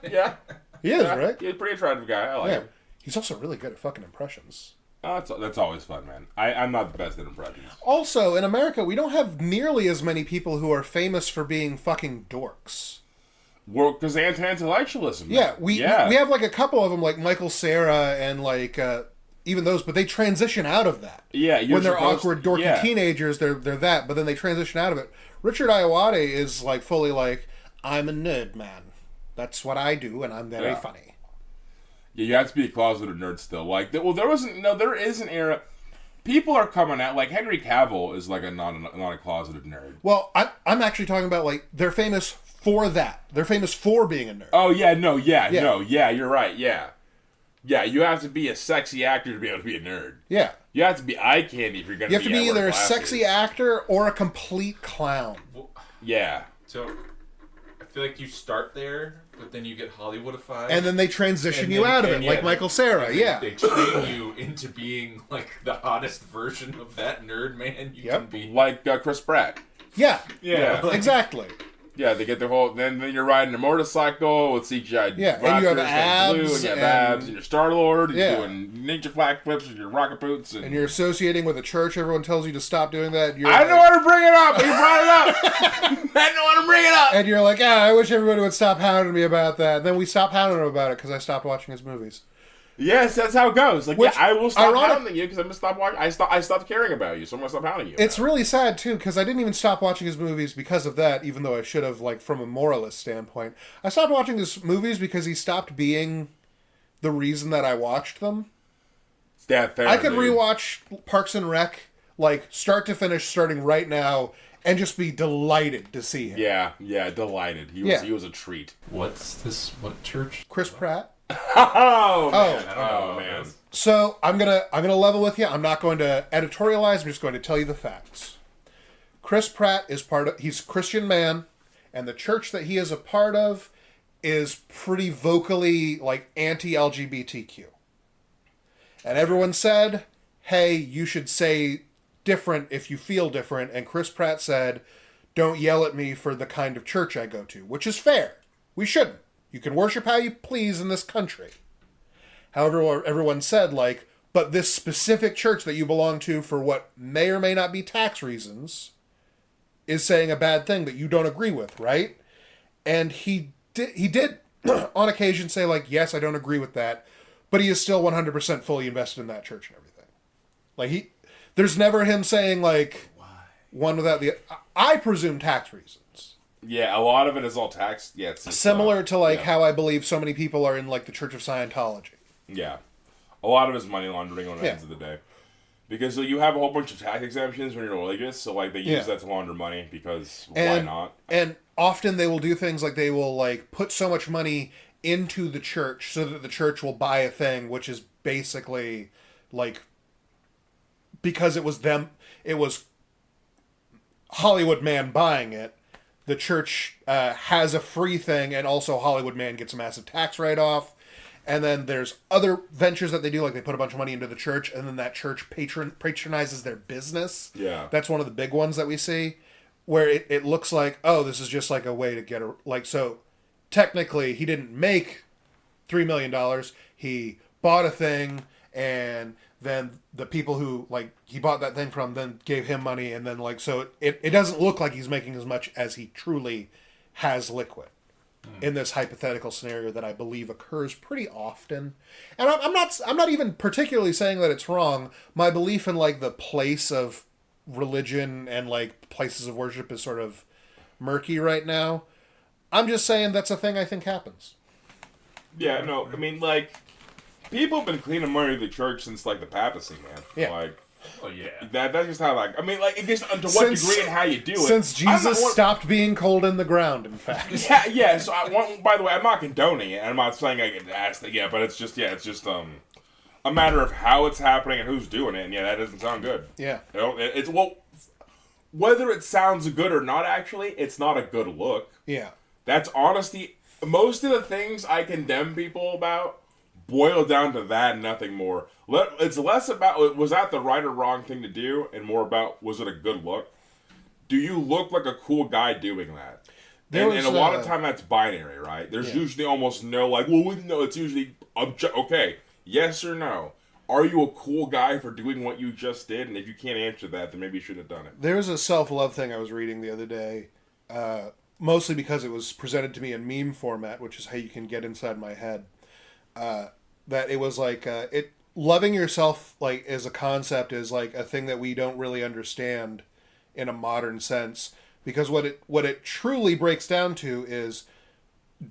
Yeah. He is, right? He's a pretty attractive guy. I like him. He's also really good at fucking impressions. Oh, that's always fun, man. I'm not the best at impressions. Also, in America, we don't have nearly as many people who are famous for being fucking dorks. Well, because anti-intellectualism. Yeah, we have like a couple of them, like Michael Cera and like even those, but they transition out of that. Yeah, when they're awkward, dorky teenagers, they're that, but then they transition out of it. Richard Ayoade is like fully like, I'm a nerd, man. That's what I do, and I'm very funny. Yeah, you have to be a closeted nerd still. Like, there is an era. People are coming out, like Henry Cavill is like not a closeted nerd. Well, I'm actually talking about like they're famous for that. They're famous for being a nerd. Oh yeah, you're right, yeah. Yeah, you have to be a sexy actor to be able to be a nerd. Yeah. You have to be eye candy if you're going to be. You have to be either a sexy actor or a complete clown. Yeah. So, I feel like you start there, but then you get Hollywoodified. And then they transition you out of it, like Michael Cera, They train you into being, like, the hottest version of that nerd man you can be. Like Chris Pratt. Yeah. Yeah. Exactly. Yeah, they get the whole. Then you're riding a motorcycle with CGI. Yeah, and you have abs, and you have abs, and you're Star Lord, and yeah. you're doing ninja flag flips with your rocket boots, and you're associating with a church. Everyone tells you to stop doing that. I know how to bring it up. You brought it up. I know how to bring it up. And you're like, I wish everybody would stop hounding me about that. And then we stopped hounding him about it because I stopped watching his movies. Yes, that's how it goes. Like, Which, I will stop hounding you because I'm gonna stop watching. I stopped caring about you, so I'm gonna stop hounding you. It's really sad too because I didn't even stop watching his movies because of that. Even though I should have, like, from a moralist standpoint, I stopped watching his movies because he stopped being the reason that I watched them. Yeah, fair, I could rewatch Parks and Rec, like, start to finish, starting right now, and just be delighted to see him. Yeah, delighted. He was a treat. What's this? What church? Chris Pratt. Oh man! I don't know, man! So I'm gonna level with you. I'm not going to editorialize. I'm just going to tell you the facts. Chris Pratt is he's a Christian man, and the church that he is a part of is pretty vocally, like, anti-LGBTQ. And everyone said, "Hey, you should say different if you feel different." And Chris Pratt said, "Don't yell at me for the kind of church I go to," which is fair. We shouldn't. You can worship how you please in this country. However, everyone said, like, but this specific church that you belong to for what may or may not be tax reasons is saying a bad thing that you don't agree with, right? And he did on occasion say, like, yes, I don't agree with that, but he is still 100% fully invested in that church and everything. Like, there's never him saying, like, why? One without the... I presume tax reasons. Yeah, a lot of it is all tax. Yeah, it's similar to, like, how I believe so many people are in, like, the Church of Scientology. Yeah. A lot of it is money laundering on the ends of the day. Because you have a whole bunch of tax exemptions when you're religious, so, like, they use that to launder money because why not? And often they will do things like they will, like, put so much money into the church so that the church will buy a thing, which is basically, like, because it was Hollywood Man buying it, the church has a free thing, and also Hollywood Man gets a massive tax write-off. And then there's other ventures that they do, like they put a bunch of money into the church, and then that church patronizes their business. Yeah. That's one of the big ones that we see, where it looks like, oh, this is just like a way to get a... Like, so, technically, he didn't make $3 million. He bought a thing, and then the people who, like, he bought that thing from then gave him money, and then, like, so it doesn't look like he's making as much as he truly has liquid in this hypothetical scenario that I believe occurs pretty often. And I'm not even particularly saying that it's wrong. My belief in, like, the place of religion and, like, places of worship is sort of murky right now. I'm just saying that's a thing I think happens. Yeah, no, I mean, like, people have been cleaning money to the church since, like, the papacy, man. Yeah. Like, oh yeah. That's just how, like, I mean, like, it gets to what degree and how you do it. Since Jesus stopped being cold in the ground, in fact. Yeah. So by the way, I'm not condoning it. I'm not saying I get asked that. Yeah, but it's just a matter of how it's happening and who's doing it. And yeah, that doesn't sound good. Yeah. You know, it's whether it sounds good or not. Actually, it's not a good look. Yeah. That's honesty. Most of the things I condemn people about boil down to that and nothing more. It's less about, was that the right or wrong thing to do, and more about, was it a good look? Do you look like a cool guy doing that? And a lot of time that's binary, right? There's usually almost no, like, well, no, it's usually, okay, yes or no. Are you a cool guy for doing what you just did? And if you can't answer that, then maybe you should have done it. There's a self-love thing I was reading the other day, mostly because it was presented to me in meme format, which is how you can get inside my head. That it was like, loving yourself, like, as a concept is, like, a thing that we don't really understand in a modern sense, because what it truly breaks down to is,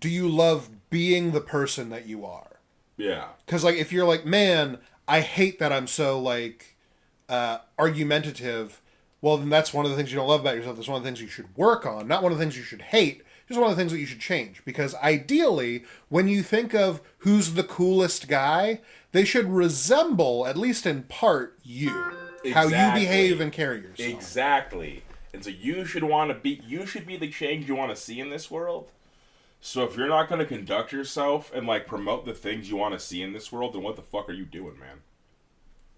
do you love being the person that you are? Yeah. Because, like, if you're like, man, I hate that I'm so, like, argumentative, well, then that's one of the things you don't love about yourself. That's one of the things you should work on, not one of the things you should hate, here's one of the things that you should change. Because ideally, when you think of who's the coolest guy, they should resemble, at least in part, you. Exactly. How you behave and carry yourself. Exactly. And so you should be the change you want to see in this world. So if you're not going to conduct yourself and, like, promote the things you want to see in this world, then what the fuck are you doing, man?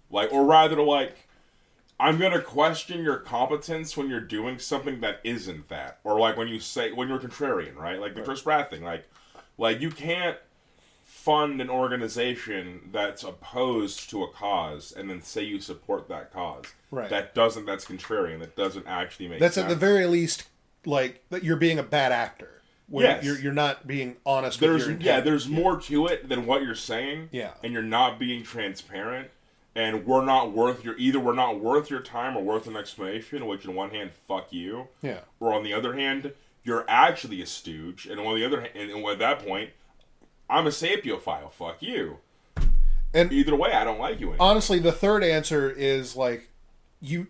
Like, or rather, like, I'm going to question your competence when you're doing something that isn't that. Or, like, when you're contrarian, right? Like, the Chris Pratt thing. Like, you can't fund an organization that's opposed to a cause and then say you support that cause. Right. That's contrarian. That doesn't actually make sense. That's at the very least, like, that you're being a bad actor. Yes. You're not being honest with your intent. Yeah, there's more to it than what you're saying. Yeah. And you're not being transparent. And we're not worth your time or worth an explanation, which on one hand, fuck you. Yeah. Or on the other hand, you're actually a stooge. And on the other hand, and at that point, I'm a sapiophile. Fuck you. And either way, I don't like you anymore. Honestly, the third answer is, like, you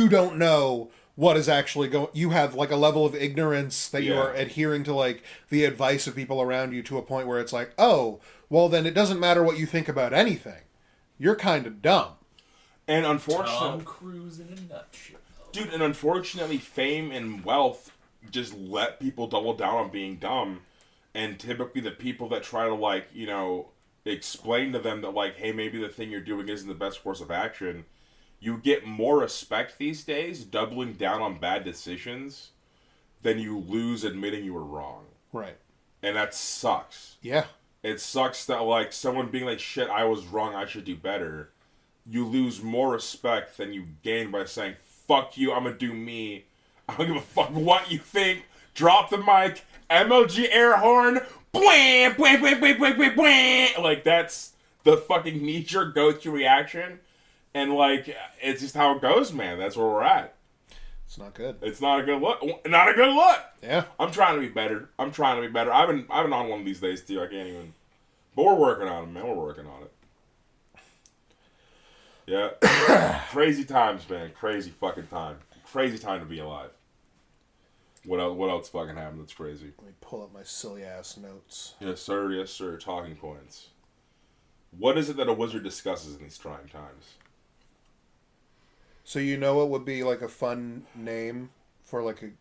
don't know what is actually going. You have, like, a level of ignorance that you are adhering to, like, the advice of people around you to a point where it's like, oh, well, then it doesn't matter what you think about anything. You're kind of dumb. And unfortunately, Tom Cruise in a nutshell. Dude, and unfortunately, fame and wealth just let people double down on being dumb. And typically the people that try to, like, you know, explain to them that, like, hey, maybe the thing you're doing isn't the best course of action, you get more respect these days doubling down on bad decisions than you lose admitting you were wrong. Right. And that sucks. Yeah. It sucks that, like, someone being like, shit, I was wrong, I should do better. You lose more respect than you gain by saying, fuck you, I'm gonna do me. I don't give a fuck what you think. Drop the mic, MLG air horn, bwah, bwah, bwah, bwah, bwah, bwah, bwah. Like, that's the fucking knee-jerk go-to reaction. And, like, it's just how it goes, man. That's where we're at. It's not good. It's not a good look. Not a good look. Yeah. I'm trying to be better. I've been on one of these days, too. I can't even. But we're working on it, man. We're working on it. Yeah. Crazy times, man. Crazy fucking time. Crazy time to be alive. What else fucking happened that's crazy? Let me pull up my silly ass notes. Yes, sir. Yes, sir. Talking points. What is it that a wizard discusses in these trying times? So you know what would be, like, a fun name for like a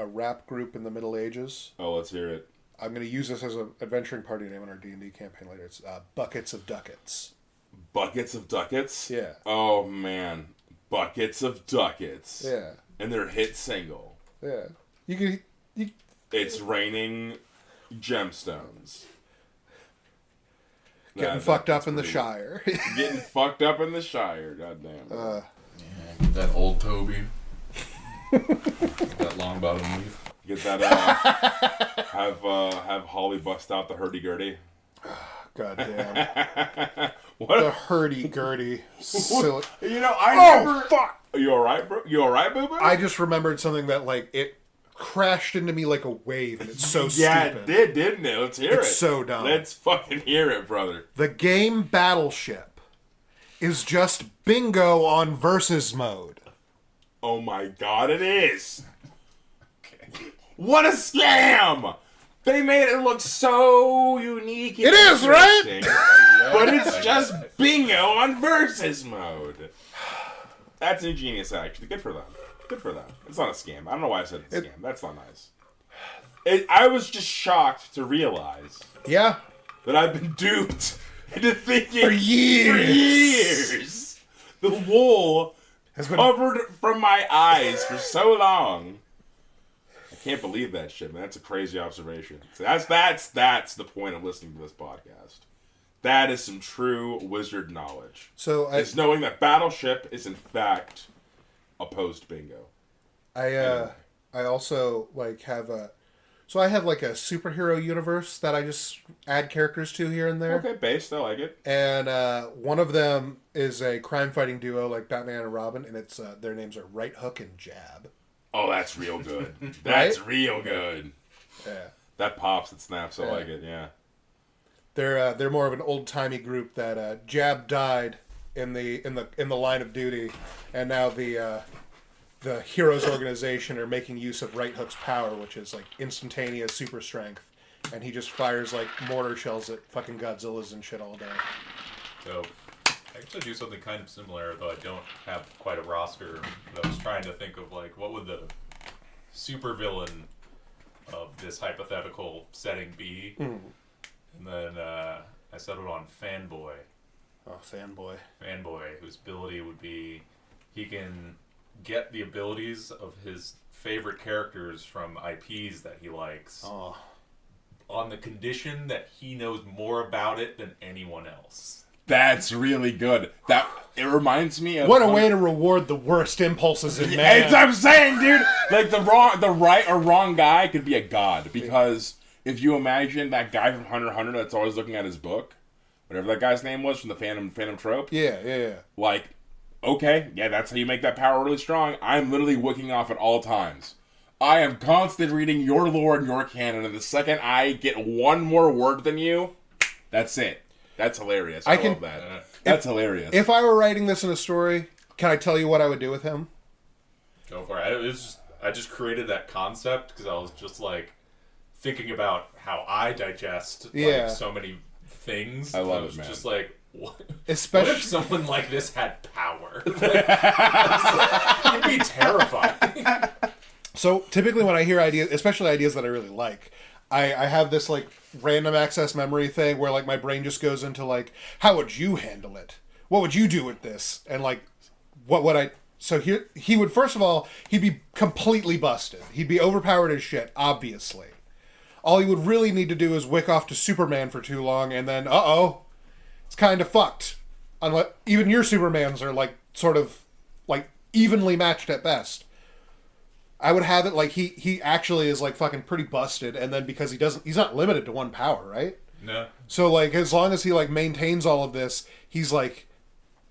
rap group in the Middle Ages? Oh, let's hear it. I'm going to use this as an adventuring party name in our D&D campaign later. It's Buckets of Ducats. Buckets of Ducats? Yeah. Oh, man. Buckets of Ducats. Yeah. And their hit single. Yeah. It's raining gemstones. Getting fucked up in the Shire. Getting fucked up in the Shire, goddamn. Yeah, get that old Toby. That long bottom leaf. Get that, have Holly bust out the hurdy-gurdy. Goddamn. What? The hurdy-gurdy. Silly. You know, I never... fuck! Are you alright, bro? You alright, boo-boo? I just remembered something that, like, it crashed into me like a wave, and it's so yeah, stupid. It did, didn't it? Let's hear it. It's so dumb. Let's fucking hear it, brother. The game Battleship is just bingo on versus mode. Oh my god, it is! What a scam! They made it look so unique. It is, right? But it's just bingo on versus mode. That's ingenious, actually. Good for them. Good for them. It's not a scam. I don't know why I said it's a scam. That's not nice. I was just shocked to realize. Yeah. That I've been duped into thinking. For years. The wool has been covered from my eyes for so long. I can't believe that shit, man. That's a crazy observation. So that's the point of listening to this podcast. That is some true wizard knowledge. So it's knowing that Battleship is in fact a post bingo. I also like have a superhero universe that I just add characters to here and there. Okay, based, I like it. And one of them is a crime fighting duo like Batman and Robin, and it's their names are Right Hook and Jab. Oh, that's real good. That's real good. Yeah. That pops, it snaps, I like it, yeah. They're more of an old timey group that Jab died in the line of duty, and now the the heroes organization are making use of Right Hook's power, which is like instantaneous super strength, and he just fires like mortar shells at fucking Godzillas and shit all day. So, I actually do something kind of similar, though I don't have quite a roster. But I was trying to think of like what would the supervillain of this hypothetical setting be, and then I settled on Fanboy. Oh, Fanboy. Fanboy, whose ability would be he can get the abilities of his favorite characters from IPs that he likes, on the condition that he knows more about it than anyone else. That's really good. It reminds me of what a way to reward the worst impulses in man. That's what I'm saying, dude. Like the right or wrong guy could be a god, because if you imagine that guy from Hunter x Hunter that's always looking at his book, whatever that guy's name was from the Phantom Trope. Yeah. Like, okay, yeah, that's how you make that power really strong. I'm literally wicking off at all times. I am constantly reading your lore and your canon, and the second I get one more word than you, that's it. That's hilarious. I love that. That's hilarious. If I were writing this in a story, can I tell you what I would do with him? Go for it. I just created that concept because I was just like thinking about how I digest like, so many things. I love it, man. Just like, what if someone like this had power? It'd be terrifying. So typically when I hear ideas, especially ideas that I really like, I have this like random access memory thing where like my brain just goes into like, how would you handle it? What would you do with this? And like, what would I... So he would, first of all, he'd be completely busted. He'd be overpowered as shit, obviously. All he would really need to do is wick off to Superman for too long, and then, it's kind of fucked. Unless, even your Supermans are, like, sort of, like, evenly matched at best. I would have it, like, he actually is, like, fucking pretty busted, and then because he's not limited to one power, right? No. So, like, as long as he, like, maintains all of this, he's, like,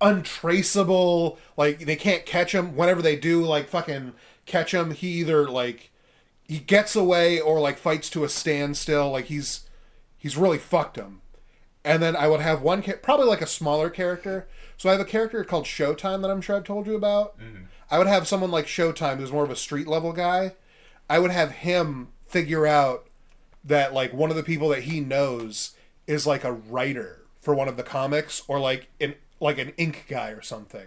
untraceable. Like, they can't catch him. Whenever they do, like, fucking catch him, he either, like... he gets away or like fights to a standstill. Like he's really fucked him. And then I would have one probably like a smaller character. So I have a character called Showtime that I'm sure I've told you about. Mm-hmm. I would have someone like Showtime who's more of a street level guy. I would have him figure out that like one of the people that he knows is like a writer for one of the comics or like an ink guy or something.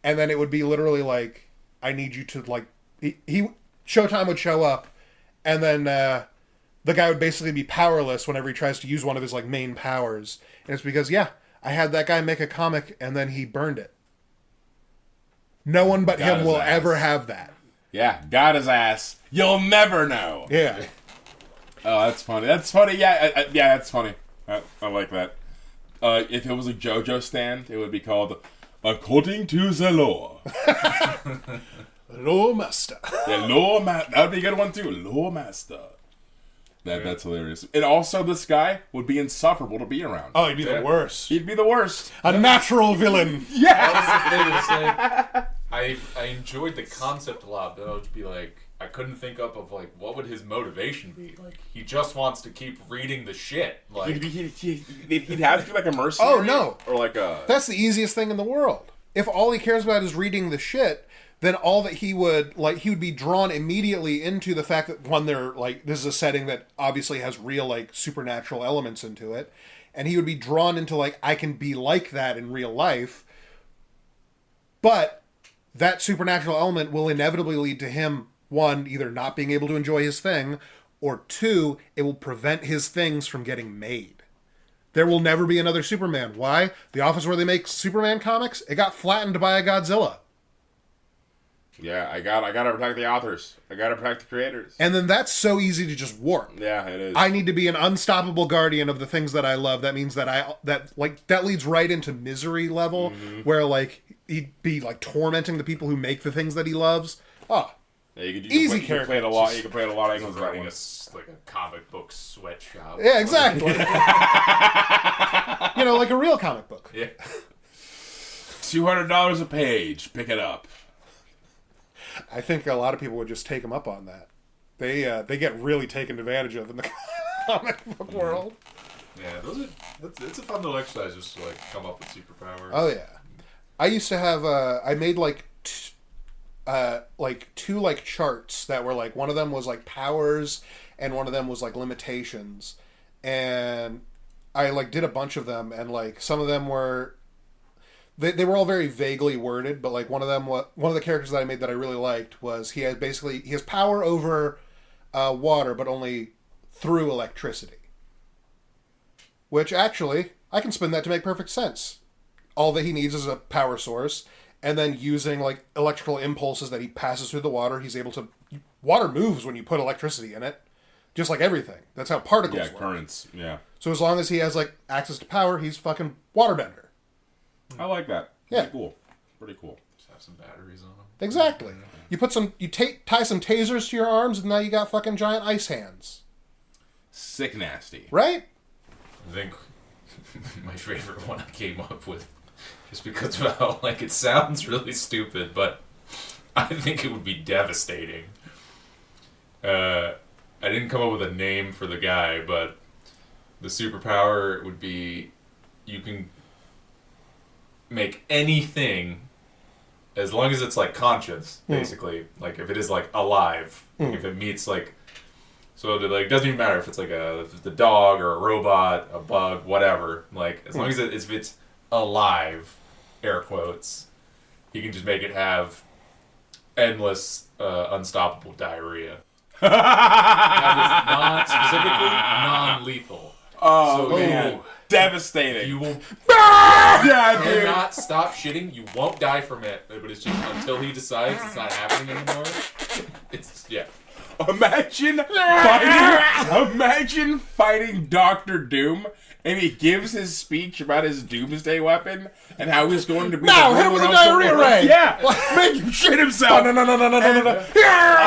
And then it would be literally like, I need you to like Showtime would show up. And then the guy would basically be powerless whenever he tries to use one of his like main powers. And it's because, I had that guy make a comic and then he burned it. No one but him will ever have that. Yeah, got his ass. You'll never know. Yeah. Oh, that's funny. That's funny. Yeah, that's funny. I like that. If it was a JoJo stand, it would be called According to the Law. Law Master. Yeah, Law Master. That would be a good one, too. Law Master. That's hilarious. And also, this guy would be insufferable to be around. Oh, he'd be the worst. He'd be the worst. A natural villain. Yeah! That was the thing. I enjoyed the concept a lot, but I would be like, I couldn't think up of, like, what would his motivation be? Like, he just wants to keep reading the shit. Like, he'd have to be like a mercenary. Oh, no. Or like a... That's the easiest thing in the world. If all he cares about is reading the shit... then all that he would be drawn immediately into the fact that, one, they're, like, this is a setting that obviously has real, like, supernatural elements into it, and he would be drawn into, like, I can be like that in real life, but that supernatural element will inevitably lead to him, one, either not being able to enjoy his thing, or two, it will prevent his things from getting made. There will never be another Superman. Why? The office where they make Superman comics, it got flattened by a Godzilla. Yeah, I gotta protect the authors. I gotta protect the creators. And then that's so easy to just warp. Yeah, it is. I need to be an unstoppable guardian of the things that I love. That means that that leads right into misery level, where like he'd be like tormenting the people who make the things that he loves. Oh, yeah, you could easy character. character. You can play it a lot of angles. Running like a comic book sweatshop. Yeah, exactly. Like a real comic book. Yeah. $200 a page. Pick it up. I think a lot of people would just take him up on that. They get really taken advantage of in the comic book world. Yeah, it's a fun little exercise just to like come up with superpowers. Oh yeah, I used to have I made like like two like charts that were like, one of them was like powers and one of them was like limitations, and I like did a bunch of them, and like some of them were they were all very vaguely worded, but like one of the characters that I made that I really liked was he has power over water, but only through electricity. Which actually, I can spin that to make perfect sense. All that he needs is a power source, and then using like electrical impulses that he passes through the water, he's able to. Water moves when you put electricity in it, just like everything. That's how particles work. Yeah, currents. Yeah. So as long as he has like access to power, he's fucking waterbender. I like that. Yeah. Pretty cool. Pretty cool. Just have some batteries on them. Exactly. You put tie some tasers to your arms, and now you got fucking giant ice hands. Sick nasty. Right? I think my favorite one I came up with, just because of how like it sounds really stupid, but I think it would be devastating. I didn't come up with a name for the guy, but the superpower would be you can make anything, as long as it's like conscious, basically. Like if it is like alive, like if it meets like, so it like doesn't even matter if it's like if it's a dog or a robot, a bug, whatever. Like as long as if it's alive, air quotes, he can just make it have endless, unstoppable diarrhea. That is specifically non-lethal. Oh, so man. Devastating. You will yeah, dude. cannot stop shitting. You won't die from it, but it's just until he decides it's not happening anymore. It's Imagine fighting Dr. Doom, and he gives his speech about his doomsday weapon and how he's going to be. No, hit him with a diarrhea ray. Yeah, make him shit himself. No.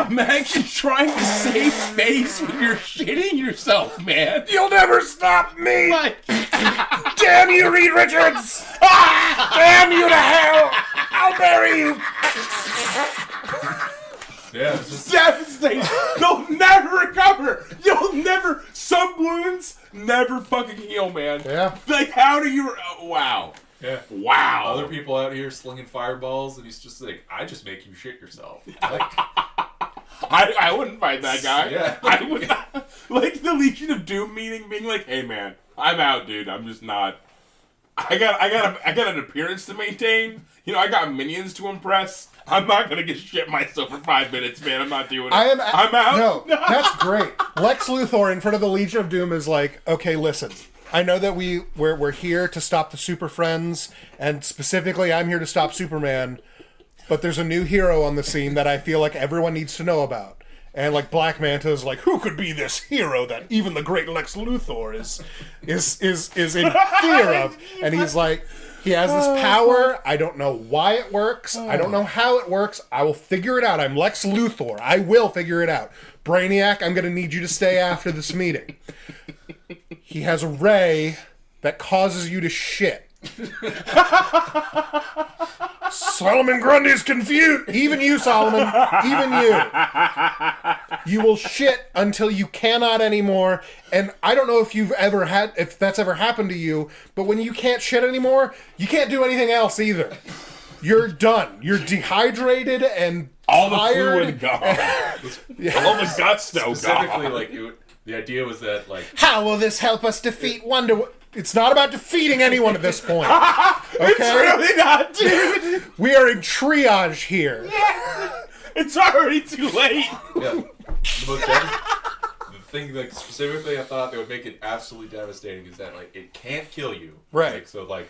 Imagine trying to save face when you're shitting yourself, man. You'll never stop me. Like, Damn you, Reed Richards. Damn you to hell. I'll bury you. yeah, it's just devastating. They'll never recover. Some wounds never fucking heal, man. Yeah. Like, how do you? Wow. yeah. Wow. Other people out here slinging fireballs, and he's just like, I just make you shit yourself. Like, I wouldn't fight that guy. Yeah. I would not. Like the Legion of Doom meeting, being like, "Hey, man, I'm out, dude. I'm just not. I got an appearance to maintain. You know, I got minions to impress. I'm not gonna get shit myself for 5 minutes, man. I'm not doing it. I'm out. No, that's great. Lex Luthor in front of the Legion of Doom is like, okay, listen. I know that we're here to stop the Super Friends, and specifically, I'm here to stop Superman. But there's a new hero on the scene that I feel like everyone needs to know about. And like Black Manta is like, who could be this hero that even the great Lex Luthor is in fear of? And he's like, he has this power. I don't know why it works. I don't know how it works. I will figure it out. I'm Lex Luthor. I will figure it out. Brainiac, I'm going to need you to stay after this meeting. He has a ray that causes you to shit. Solomon Grundy's confused. Even you, Solomon. Even you. You will shit until you cannot anymore. And I don't know if that's ever happened to you, but when you can't shit anymore, you can't do anything else either. You're done. You're dehydrated and all tired. The fluid gone. All the gusto gone. specifically, like, the idea was that, like, How will this help us defeat Wonder Woman? It's not about defeating anyone at this point. Okay? It's really not, dude. We are in triage here. It's already too late. yeah, the thing, like, specifically I thought that would make it absolutely devastating is that, like, it can't kill you. Right. Like, so, like,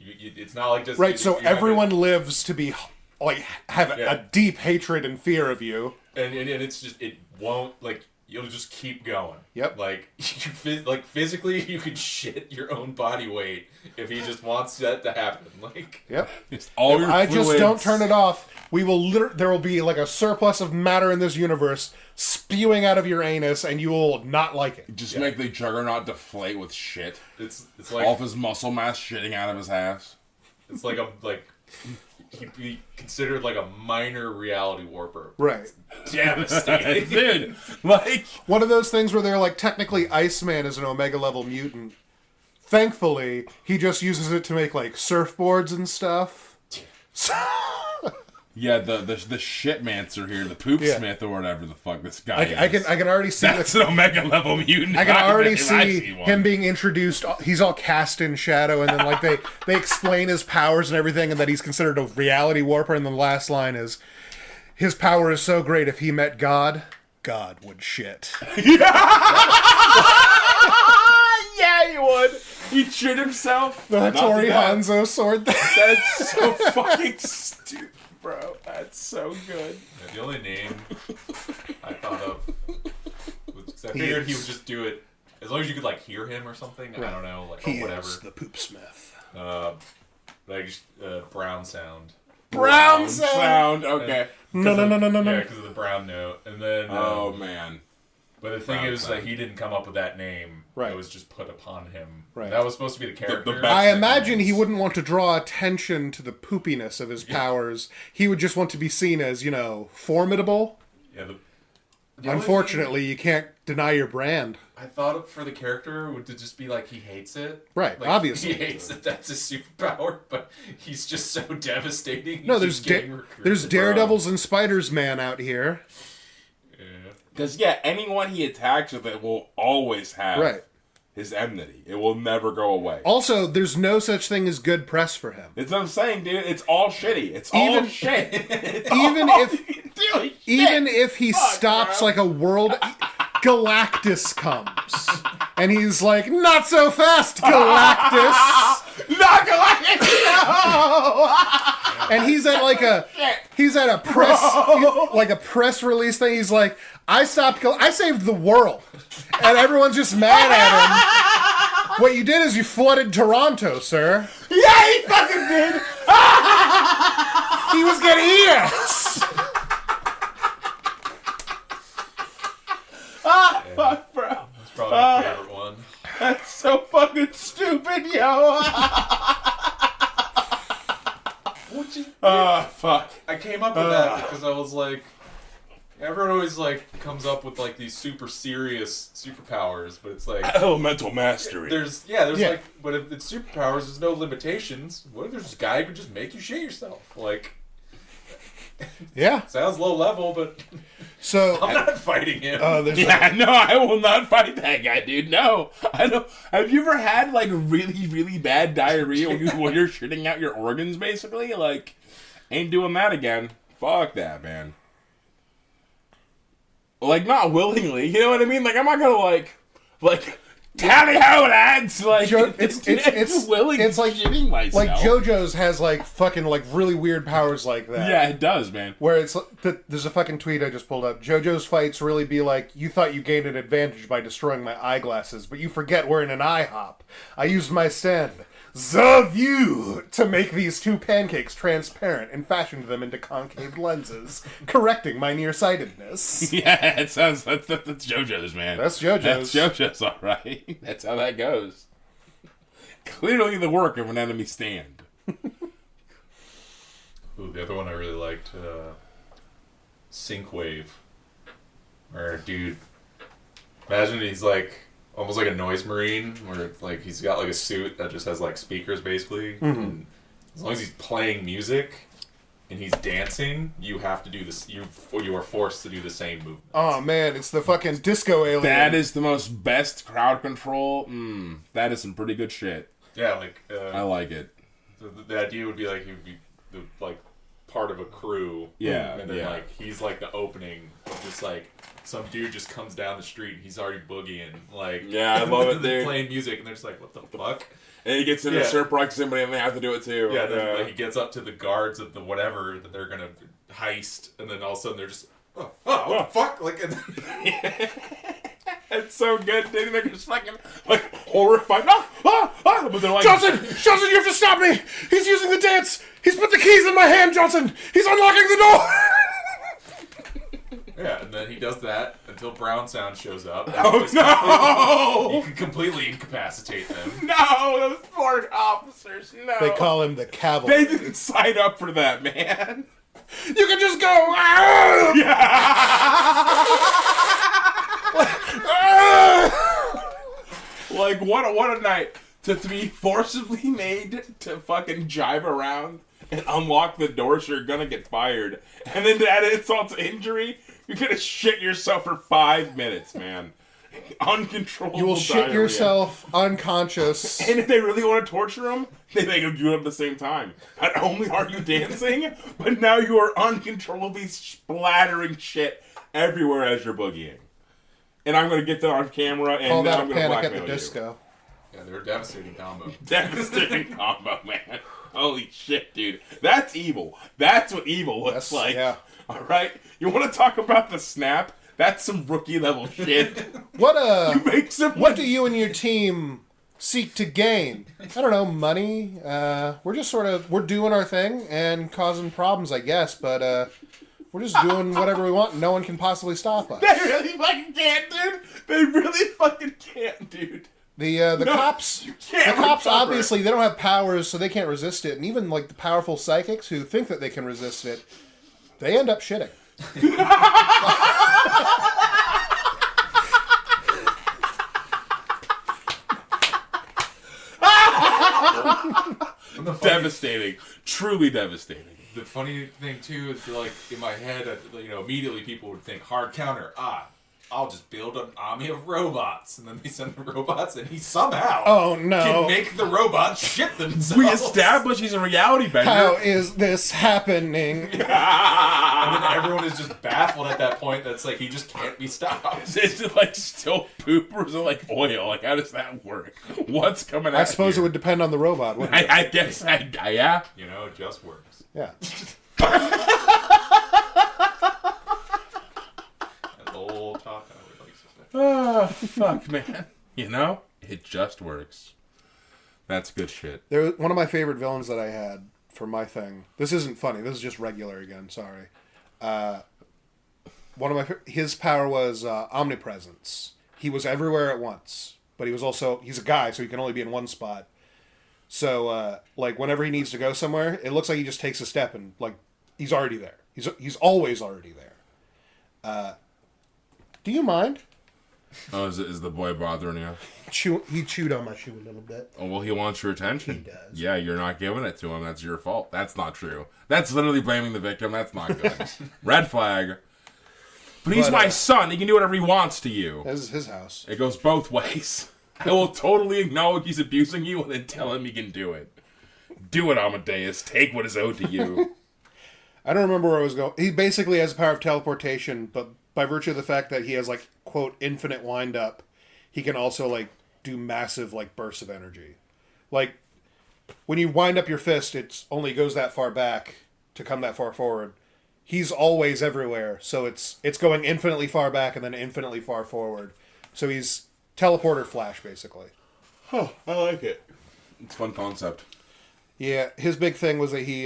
it's not like just... Right, you so have everyone lives to be, like, have a deep hatred and fear of you. And it's just, it won't, like... You'll just keep going. Yep. Like, physically, you could shit your own body weight if he just wants that to happen. Like, Yep. It's all your I fluids. just don't turn it off. We will. There will be like a surplus of matter in this universe spewing out of your anus, and you will not like it. Just make the Juggernaut deflate with shit. it's like all of his muscle mass shitting out of his ass. it's like he'd be considered like a minor reality warper. Right. Devastating. Dude, like... One of those things where they're like, technically Iceman is an Omega level mutant. Thankfully, he just uses it to make like surfboards and stuff. So, Yeah, the shitmancer here, the poopsmith or whatever the fuck this guy is. I can already see that's an Omega level mutant. I can already see him being introduced. He's all cast in shadow, and then like they explain his powers and everything, and that he's considered a reality warper. And the last line is, his power is so great, if he met God, God would shit. Yeah, he would. He'd shit himself. The Hattori Hanzo sword. That's so fucking stupid. Bro, that's so good. Yeah, the only name I thought of was, I figured he would just do it as long as you could like hear him or something. Right. I don't know, like or whatever. The poop smith. Brown sound. Brown sound. Okay. No. Yeah, because of the brown note, and then. Oh man. But the thing is that he didn't come up with that name. Right. It was just put upon him. Right. That was supposed to be the character. I imagine he wouldn't want to draw attention to the poopiness of his powers. He would just want to be seen as, formidable. Yeah. Unfortunately, you can't deny your brand. I thought for the character would just be like he hates it. Right, like, obviously. He hates that that's his superpower, but he's just so devastating. No, there's Daredevils and Spiders-Man out here. Because, anyone he attacks with it will always have his enmity. It will never go away. Also, there's no such thing as good press for him. That's what I'm saying, dude. It's all shitty. It's all shit. Even if he stops like a world... Galactus comes. And he's like, not so fast, Galactus! Not Galactus! No! And he's at a press like a press release thing. He's like, I saved the world. And everyone's just mad at him. What you did is you flooded Toronto, sir. Yeah, he fucking did. He was gonna eat us. Fuck, bro. That's probably my favorite one. That's so fucking stupid, yo. Fuck. I came up with that because I was like, everyone always like comes up with like these super serious superpowers, but it's like elemental mastery. There's like, but if it's superpowers, there's no limitations. What if there's a guy who could just make you shit yourself? Like, sounds low level, but so I'm not fighting him. No, I will not fight that guy, dude. No, I don't. Have you ever had like really, really bad diarrhea when you're shitting out your organs, basically? Like, ain't doing that again. Fuck that, man. Like, not willingly, you know what I mean? Like, I'm not gonna like. Tally ho, lads! Like, it's willing. It's like shitting myself. Like JoJo's has like fucking like really weird powers like that. Yeah, it does, man. Where it's there's a fucking tweet I just pulled up. JoJo's fights really be like, you thought you gained an advantage by destroying my eyeglasses, but you forget we're in an IHOP. I used my stand, the view, to make these two pancakes transparent and fashioned them into concave lenses, correcting my nearsightedness. Yeah, it sounds that's JoJo's, man. That's JoJo's. That's JoJo's, all right. That's how that goes. Clearly, the work of an enemy stand. Ooh, the other one I really liked, Synthwave, where dude, imagine he's like. Almost like a noise marine, where like he's got like a suit that just has like speakers basically. Mm-hmm. And as long as he's playing music and he's dancing, you have to do this. You are forced to do the same movement. Oh man, it's the fucking disco alien. That is the most best crowd control. That is some pretty good shit. Yeah, like I like it. The idea would be like he would be like part of a crew. Yeah, and then like he's like the opening of just like. Some dude just comes down the street and he's already boogieing. Like, yeah, I love it, dude. Playing music and they're just like, what the fuck? And he gets in a surprise somebody and they have to do it too. Yeah, then like, he gets up to the guards of the whatever that they're gonna heist, and then all of a sudden they're just, what the fuck? Like, and it's so good, dude. They're just fucking like horrified. But they're like, Johnson, you have to stop me! He's using the dance. He's put the keys in my hand, Johnson. He's unlocking the door. Yeah, and then he does that until Brown Sound shows up. Oh, no! You can completely incapacitate them. No, those poor officers, no. They call him the cavalry. They didn't sign up for that, man. You can just go, ah! Yeah! Like, what a night to be forcibly made to fucking jive around and unlock the door so you're gonna get fired. And then to add insult to injury, you're gonna shit yourself for 5 minutes, man. Uncontrollable You will shit diarrhea. yourself unconscious. And if they really want to torture him, they make him do it at the same time. Not only are you dancing, but now you are uncontrollably splattering shit everywhere as you're boogieing. And I'm going to get that on camera, and Call then that I'm a going to Panic at blackmail the you. Disco. Yeah, they're a devastating combo. Devastating combo, man. Holy shit, dude. That's evil. That's what evil looks like. Yeah. All right? You want to talk about the snap? That's some rookie level shit. What do you and your team seek to gain? I don't know, money. We're just we're doing our thing and causing problems, I guess, but we're just doing whatever we want and no one can possibly stop us. They really fucking can't, dude. They really fucking can't, dude. The cops obviously they don't have powers, so they can't resist it. And even like the powerful psychics who think that they can resist it, they end up shitting. Devastating. Truly devastating. The funny thing too is like in my head, immediately people would think hard counter. I'll just build an army of robots, and then they send the robots, and he somehow can make the robots shit themselves. We establish he's a reality bender. How is this happening? And then everyone is just baffled at that point. That's like he just can't be stopped. Is it like still poop or is it like oil? Like how does that work? What's coming out? I suppose it would depend on the robot. Wouldn't it? I guess. Yeah. It just works. Yeah. Old talk I would like to say. Oh, fuck, man. It just works. That's good shit. One of my favorite villains that I had for my thing. This isn't funny. This is just regular again. Sorry. His power was omnipresence. He was everywhere at once, but he's a guy, so he can only be in one spot. So, whenever he needs to go somewhere, it looks like he just takes a step and, he's already there. He's always already there. Do you mind? Oh, is the boy bothering you? He chewed on my shoe a little bit. Oh, well, he wants your attention. He does. Yeah, you're not giving it to him. That's your fault. That's not true. That's literally blaming the victim. That's not good. Red flag. But he's my son. He can do whatever he wants to you. This is his house. It goes both ways. I will totally acknowledge he's abusing you and then tell him he can do it. Do it, Amadeus. Take what is owed to you. I don't remember where I was going. He basically has the power of teleportation, but by virtue of the fact that he has, quote, infinite wind-up, he can also, do massive, bursts of energy. When you wind up your fist, it only goes that far back to come that far forward. He's always everywhere, so it's going infinitely far back and then infinitely far forward. So he's teleporter Flash, basically. Huh, I like it. It's a fun concept. Yeah, his big thing was that he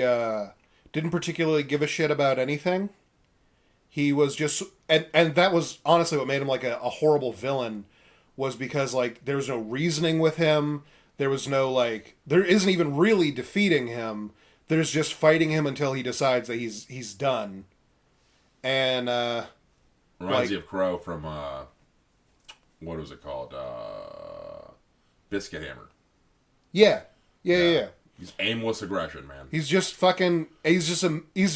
didn't particularly give a shit about anything. He was just... And that was honestly what made him a horrible villain, was because there was no reasoning with him. There was no there isn't even really defeating him. There's just fighting him until he decides that he's done. And reminds you of Crow from what was it called? Biscuit Hammer. Yeah. He's aimless aggression, man. He's just fucking. He's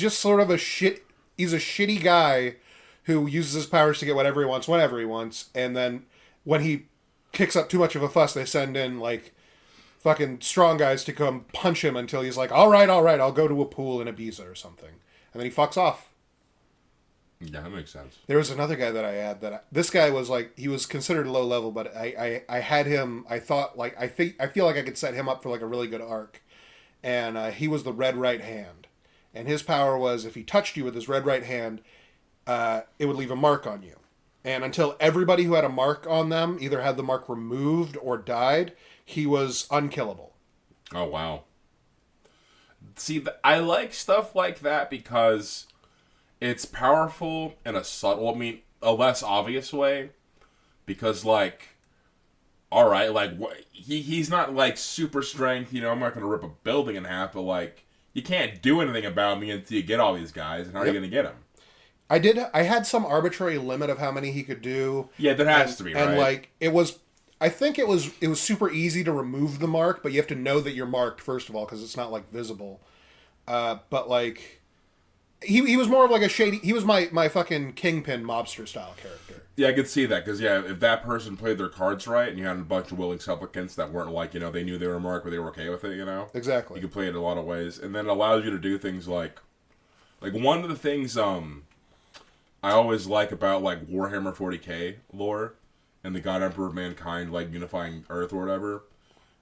just sort of a shit. He's a shitty guy who uses his powers to get whatever he wants, whenever he wants, and then when he kicks up too much of a fuss, they send in fucking strong guys to come punch him until he's like, all right, I'll go to a pool in Ibiza or something, and then he fucks off. Yeah, that makes sense. There was another guy that I had this guy was he was considered low level, but I had him. I thought I feel like I could set him up for a really good arc, and he was the red right hand, and his power was if he touched you with his red right hand, it would leave a mark on you. And until everybody who had a mark on them either had the mark removed or died, he was unkillable. Oh, wow. See, I like stuff like that because it's powerful in a subtle, a less obvious way. Because, alright, he's not, super strength, I'm not going to rip a building in half, but, you can't do anything about me until you get all these guys, and how are you going to get them? I had some arbitrary limit of how many he could do. Yeah, there has to be, right? And I think it was super easy to remove the mark, but you have to know that you're marked first of all because it's not visible. but like he was more of like a shady. He was my fucking kingpin mobster style character. Yeah, I could see that because if that person played their cards right and you had a bunch of willing supplicants that weren't like they knew they were marked but they were okay with it, Exactly. You could play it in a lot of ways, and then it allows you to do things like one of the things I always like about like Warhammer 40k lore and the God Emperor of Mankind like unifying Earth or whatever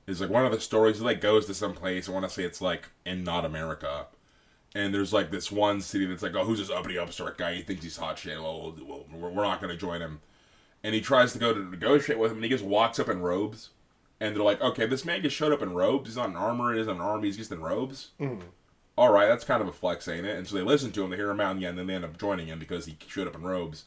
is like one of the stories. He like goes to some place. I want to say it's like in not America. And there's, like, this one city that's like, oh, who's this uppity upstart guy? He thinks he's hot shit. Well, we're not going to join him. And he tries to go to negotiate with him, and he just walks up in robes. And they're like, okay, this man just showed up in robes. He's not in armor. He isn't in army. He's just in robes. Mm. All right, that's kind of a flex, ain't it? And so they listen to him, they hear him out, and then they end up joining him because he showed up in robes.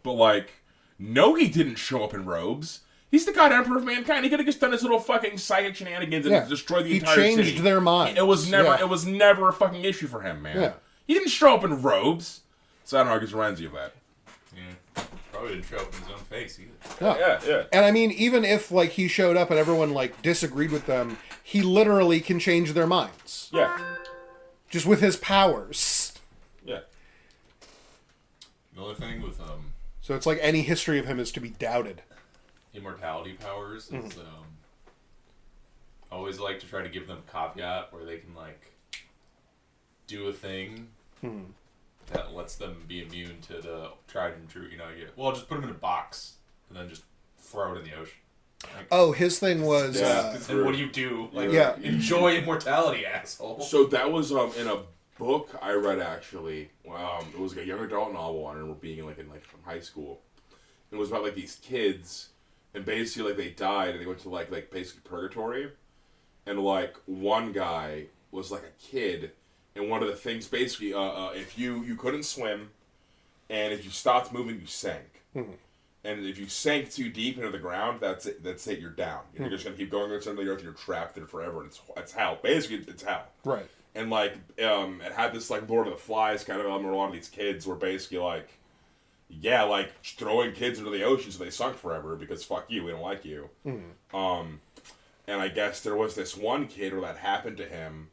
But, like, no, he didn't show up in robes. He's the God Emperor of Mankind. He could have just done his little fucking psychic shenanigans and destroyed the entire city. He changed their minds. It was never a fucking issue for him, man. Yeah. He didn't show up in robes. So I don't know, it just reminds you of that. Yeah. Probably didn't show up in his own face either. Yeah. And I mean, even if like he showed up and everyone like disagreed with them, he literally can change their minds. Yeah. Just with his powers. Yeah. The other thing with So it's like any history of him is to be doubted. Immortality powers is I always like to try to give them a caveat where they can like do a thing that lets them be immune to the tried and true. Just put them in a box and then just throw it in the ocean. Like, his thing was and what do you do? Like, enjoy immortality, asshole. So that was in a book I read actually. It was like a young adult novel. I remember being from high school. It was about like these kids. And basically, like, they died, and they went to, like basically purgatory. And, like, one guy was, like, a kid. And one of the things, basically, if you couldn't swim, and if you stopped moving, you sank. Mm-hmm. And if you sank too deep into the ground, that's it, you're down. Mm-hmm. You're just going to keep going into the earth, and you're trapped there forever. And it's hell. Basically, it's hell. Right. And, like, it had this, like, Lord of the Flies kind of element. A lot of these kids were basically, like, like throwing kids into the ocean so they sunk forever because fuck you, we don't like you. Mm-hmm. And I guess there was this one kid where that happened to him,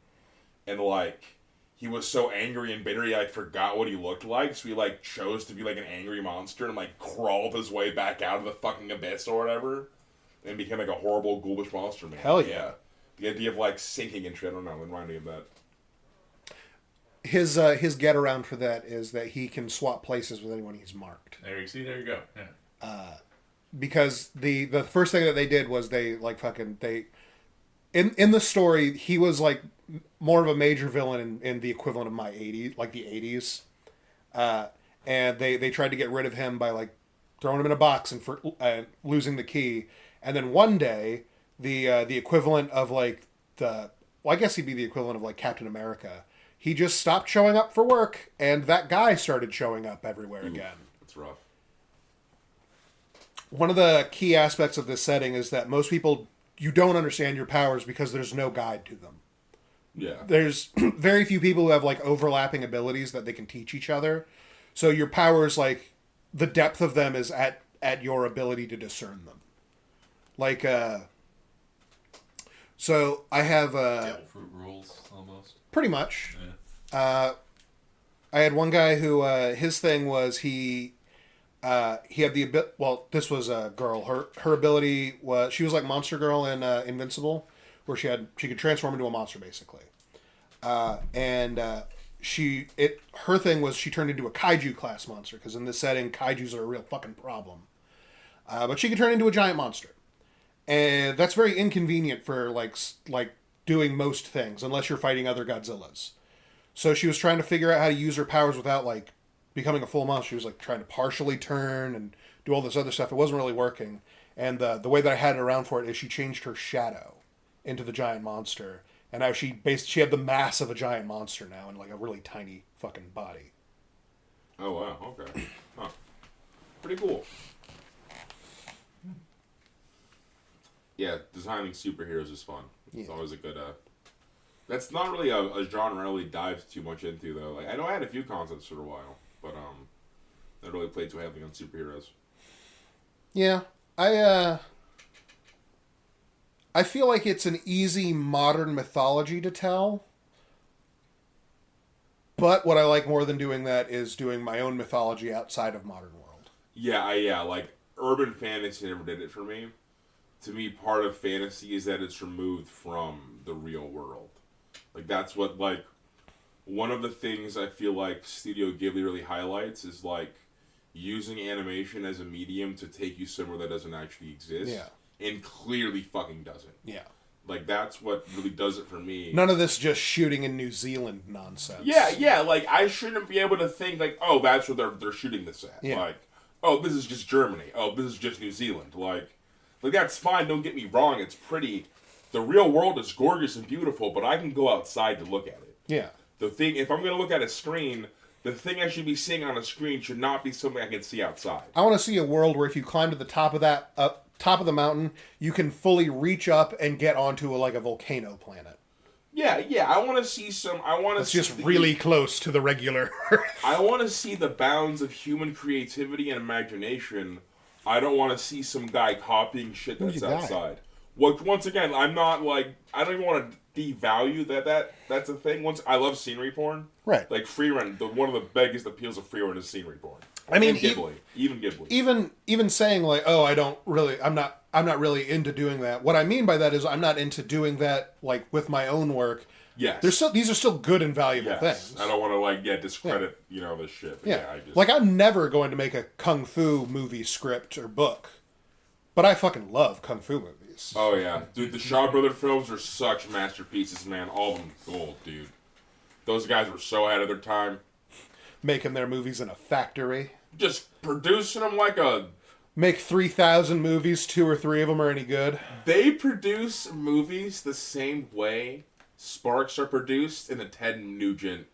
and like he was so angry and bitter he like forgot what he looked like, so he like chose to be like an angry monster and like crawled his way back out of the fucking abyss or whatever, and became like a horrible ghoulish monster man. Hell yeah. The idea of like sinking and shit, I don't know, it reminded me of that. His get around for that is that he can swap places with anyone he's marked. There you go. Yeah. Because the first thing that they did was they in the story he was like more of a major villain in the equivalent of my 80s, like the 80s. And they tried to get rid of him by like throwing him in a box and losing the key. And then one day the equivalent of like I guess he'd be the equivalent of like Captain America. He just stopped showing up for work, and that guy started showing up everywhere again. That's rough. One of the key aspects of this setting is that most people, you don't understand your powers because there's no guide to them. Yeah. There's very few people who have, like, overlapping abilities that they can teach each other. So your powers, like, the depth of them is at your ability to discern them. Like, so I have... Devil fruit rules, almost. Pretty much. Yeah. I had one guy who his thing was he had the ability. Well, this was a girl. Her ability was she was like Monster Girl in Invincible, where she could transform into a monster basically. Her thing was she turned into a kaiju class monster because in this setting kaijus are a real fucking problem. But she could turn into a giant monster, and that's very inconvenient for like doing most things unless you're fighting other Godzillas. So she was trying to figure out how to use her powers without like becoming a full monster. She was like trying to partially turn and do all this other stuff. It wasn't really working. And the way that I had it around for it is she changed her shadow into the giant monster. And now she had the mass of a giant monster now and like a really tiny fucking body. Oh wow, okay. Huh. Pretty cool. Yeah, designing superheroes is fun. It's always a good that's not really a genre I really dived too much into though. Like I know I had a few concepts for a while, but I really played too heavily on superheroes. Yeah. I feel like it's an easy modern mythology to tell. But what I like more than doing that is doing my own mythology outside of modern world. Yeah, like urban fantasy never did it for me. To me, part of fantasy is that it's removed from the real world. Like that's what like one of the things I feel like Studio Ghibli really highlights is like using animation as a medium to take you somewhere that doesn't actually exist. Yeah. And clearly fucking doesn't. Yeah. Like, that's what really does it for me. None of this just shooting in New Zealand nonsense. Yeah, like, I shouldn't be able to think, like, oh, that's where they're shooting this at. Yeah. Like, oh, this is just Germany. Oh, this is just New Zealand. Like, that's fine, don't get me wrong, it's pretty. The real world is gorgeous and beautiful, but I can go outside to look at it. Yeah. The thing, if I'm going to look at a screen, the thing I should be seeing on a screen should not be something I can see outside. I want to see a world where if you climb to the top of that, top of the mountain, you can fully reach up and get onto a volcano planet. Yeah, I want to see some. I want to. It's just really close to the regular Earth. I want to see the bounds of human creativity and imagination. I don't want to see some guy copying shit that's outside. Which, once again, I'm not like. I don't even want to devalue that's a thing. I love scenery porn. Right. Like free run. One of the biggest appeals of free run is scenery porn. I mean, even Ghibli. Even saying like, oh, I'm not really into doing that. What I mean by that is I'm not into doing that like with my own work. Yes. These are still good and valuable things. I don't want to discredit this shit. But yeah. Like I'm never going to make a kung fu movie script or book, but I fucking love kung fu movies. Oh yeah, dude, the Shaw Brothers films are such masterpieces, man. All of them gold, dude. Those guys were so ahead of their time. Making their movies in a factory. Just producing them like a... Make 3,000 movies, 2 or 3 of them are any good. They produce movies the same way Sparks are produced in a Ted Nugent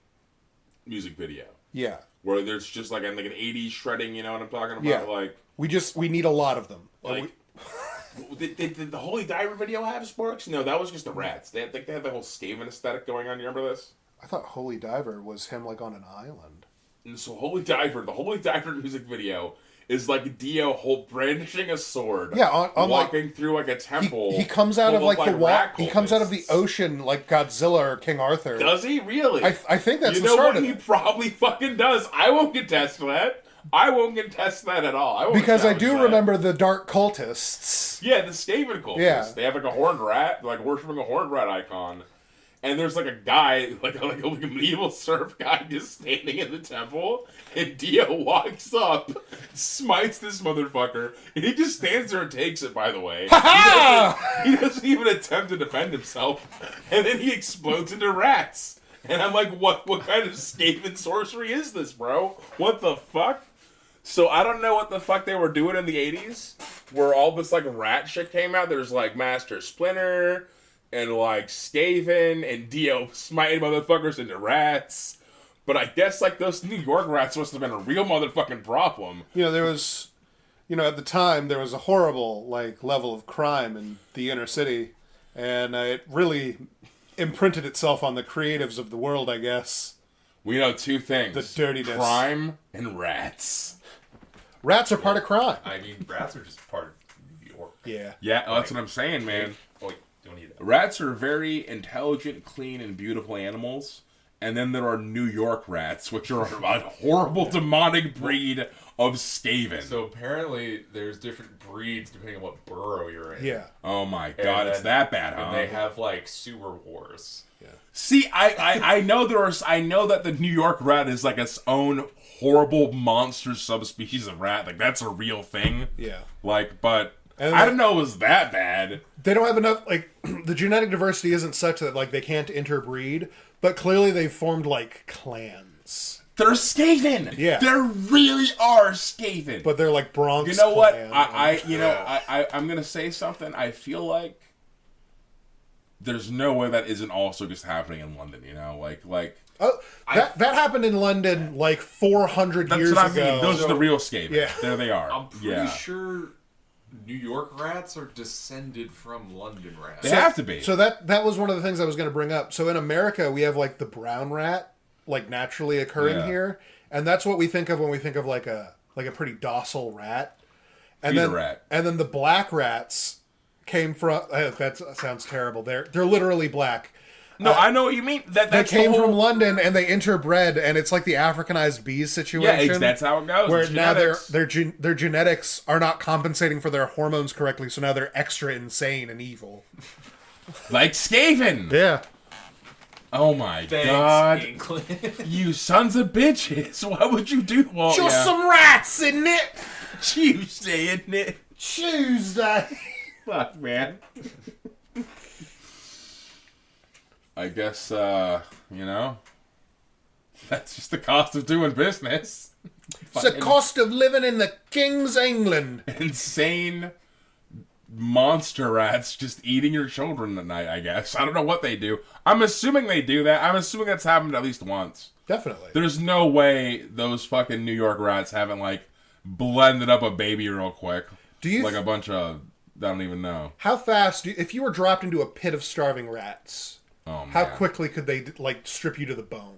music video. Yeah. Where there's just like an 80s shredding, you know what I'm talking about? Yeah. Like we need a lot of them. Like... Did the Holy Diver video have Sparks? No, that was just the Rats. They had the whole Skaven aesthetic going on. You remember this? I thought Holy Diver was him like on an island. And so the Holy Diver music video is like Dio brandishing a sword. Yeah, on walking through like a temple. He comes out of like the water. He comes out of the ocean like Godzilla or King Arthur. Does he really? I think that's the start of it. He probably fucking does. I won't contest that. I won't contest that at all. Because I do remember the dark cultists. Yeah, the Skaven cultists. Yeah. They have like a horned rat, like worshiping a horned rat icon. And there's like a guy, like a medieval surf guy just standing in the temple. And Dio walks up, smites this motherfucker, and he just stands there and takes it, by the way. He doesn't even attempt to defend himself. And then he explodes into rats. And I'm like, what kind of Skaven sorcery is this, bro? What the fuck? So I don't know what the fuck they were doing in the 80s, where all this like rat shit came out. There's like Master Splinter... and like Skaven and Dio smiting motherfuckers into rats. But I guess like those New York rats must have been a real motherfucking problem. There was, at the time there was a horrible like level of crime in the inner city. And it really imprinted itself on the creatives of the world, I guess. We know 2 things. The dirtiness. Crime and rats. Rats are part of crime. I mean, rats are just part of New York. Yeah. Yeah, that's what I'm saying, man. Don't eat that. Rats are very intelligent, clean, and beautiful animals. And then there are New York rats, which are a horrible demonic breed of Skaven. So apparently there's different breeds depending on what borough you're in. Yeah. Oh my god, it's that bad, huh? And they have like sewer wars. Yeah. See, I know I know that the New York rat is like its own horrible monster subspecies of rat. Like that's a real thing. Yeah. Like, but I didn't know it was that bad. They don't have enough, like, the genetic diversity isn't such that, like, they can't interbreed, but clearly they've formed, like, clans. They're Skaven! Yeah. They really are Skaven! But they're, like, Bronx You know what? clan. I'm gonna say something. I feel like there's no way that isn't also just happening in London, Like... Oh, that happened in London, like, 400 years ago. That's what I mean. Those are the real Skaven. Yeah. There they are. I'm pretty sure... New York rats are descended from London rats. They have to be. So that was one of the things I was going to bring up. So in America, we have like the brown rat, like naturally occurring here, and that's what we think of when we think of like a pretty docile rat. And then the black rats came from. That sounds terrible. They're literally black. No, I know what you mean. They came from London and they interbred, and it's like the Africanized bees situation. Yeah, that's how it goes. Where now their genetics are not compensating for their hormones correctly, so now they're extra insane and evil. Like Skaven. Yeah. Oh my god. England. You sons of bitches. Why would you do well? Just some rats, isn't it? Tuesday, isn't it? Tuesday. Fuck, man. I guess, that's just the cost of doing business. It's the cost of living in the King's England. Insane monster rats just eating your children at night, I guess. I don't know what they do. I'm assuming they do that. I'm assuming that's happened at least once. Definitely. There's no way those fucking New York rats haven't, blended up a baby real quick. Do you... a bunch of... I don't even know. How fast... if you were dropped into a pit of starving rats... Oh, man. How quickly could they, strip you to the bone?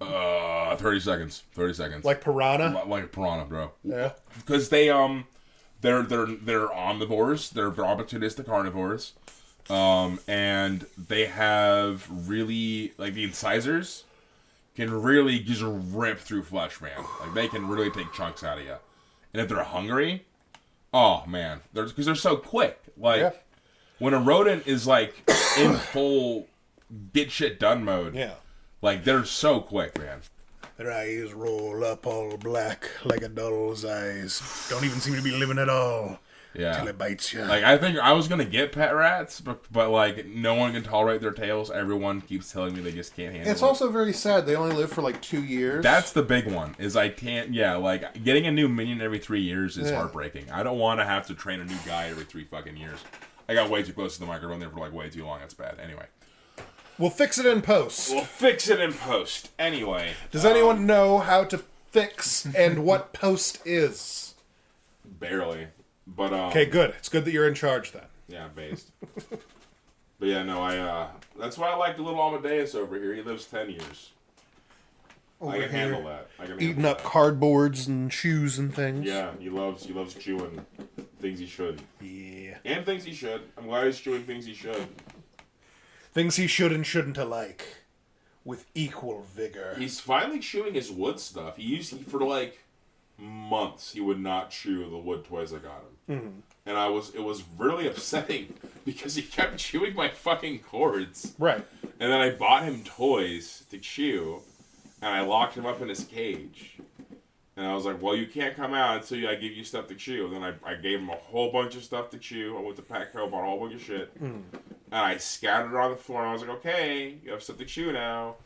30 seconds. 30 seconds. Like piranha? Like a piranha, bro. Yeah. Because they're omnivores. They're opportunistic carnivores. And they have really, the incisors can really just rip through flesh, man. They can really take chunks out of you. And if they're hungry, oh, man. Because they're so quick. When a rodent is, in full... get shit done mode. Yeah. They're so quick, man. Their eyes roll up all black like a doll's eyes. Don't even seem to be living at all. Yeah. Till it bites you. I think I was gonna get pet rats, but no one can tolerate their tails. Everyone keeps telling me they just can't handle it. It's also very sad. They only live for 2 years. That's the big one, is I can't, getting a new minion every 3 years is heartbreaking. I don't want to have to train a new guy every 3 fucking years. I got way too close to the microphone there for way too long. That's bad. Anyway. We'll fix it in post. Anyway. Does anyone know how to fix and what post is? Barely. But okay, good. It's good that you're in charge then. Yeah, based. But yeah, no, that's why I like the little Amadeus over here. He lives 10 years. I can handle that. Eating up cardboards and shoes and things. Yeah, he loves chewing things he should. Yeah. And things he should. I'm glad he's chewing things he should. Things he should and shouldn't alike. With equal vigor. He's finally chewing his wood stuff. For months, he would not chew the wood toys I got him. Mm-hmm. And it was really upsetting because he kept chewing my fucking cords. Right. And then I bought him toys to chew, and I locked him up in his cage. And I was like, well, you can't come out until I give you stuff to chew. And then I gave him a whole bunch of stuff to chew. I went to Petco, bought a whole bunch of shit. Mm. And I scattered it on the floor, and I was like, okay, you have stuff to chew now.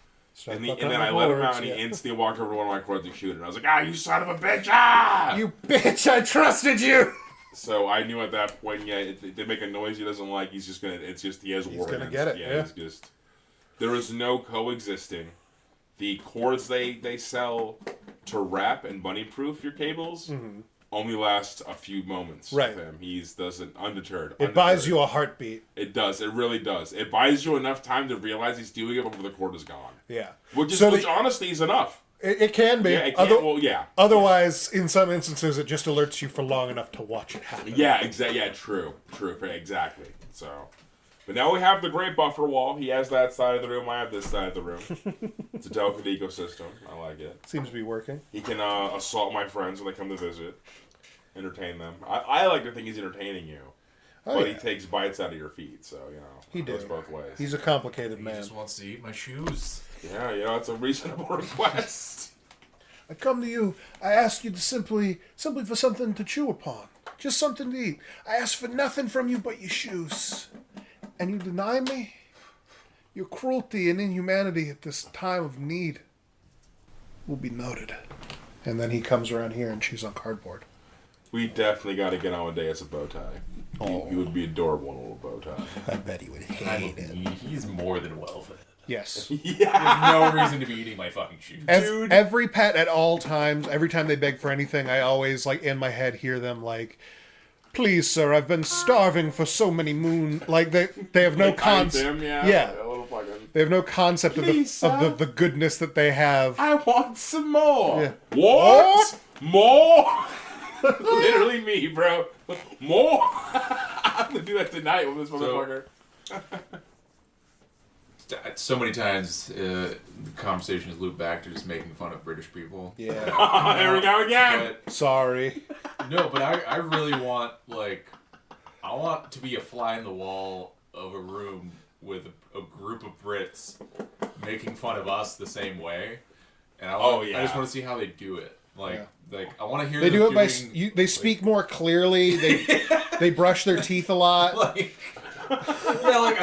And then I let him out, and he instantly walked over to one of my cords and chewed it. And I was like, you son of a bitch! Ah! You bitch, I trusted you! So I knew at that point, if they make a noise he doesn't like, he has organs. He's gonna get it, yeah. There is no coexisting. The cords they sell to wrap and bunny-proof your cables only last a few moments with him. He's undeterred. It buys you a heartbeat. It does. It really does. It buys you enough time to realize he's doing it before the cord is gone. Yeah. Which honestly is enough. It can be. Yeah, it can. Otherwise, in some instances, it just alerts you for long enough to watch it happen. Yeah, exactly. Yeah, true. Exactly. So... But now we have the great buffer wall. He has that side of the room. I have this side of the room. It's a delicate ecosystem. I like it. Seems to be working. He can assault my friends when they come to visit. Entertain them. I like to think he's entertaining you. But he takes bites out of your feet. So, he goes both ways. He's a complicated man. He just wants to eat my shoes. Yeah, it's a reasonable request. I come to you. I ask you to simply for something to chew upon. Just something to eat. I ask for nothing from you but your shoes. And you deny me? Your cruelty and inhumanity at this time of need will be noted. And then he comes around here and chews on cardboard. We definitely got to get Amadeus a bow tie. He would be adorable in a little bow tie. I bet he would hate it. He's more than well fed. Yes. There's no reason to be eating my fucking shoes. Dude. Every pet at all times, every time they beg for anything, I always, in my head, hear them please, sir, I've been starving for so many moon. They have no concept. Yeah. They have no concept of the goodness that they have. I want some more. Yeah. What? More? Literally me, bro. More? I'm gonna do that tonight with this motherfucker. so many times the conversation is looped back to just making fun of British people. Yeah. There we go again. Sorry. No, but I really want, like, I want to be a fly in the wall of a room with a group of Brits making fun of us the same way. And I just want to see how they do it. Like, I want to hear they them do it by they speak like, more clearly. They brush their teeth a lot. Like, yeah, like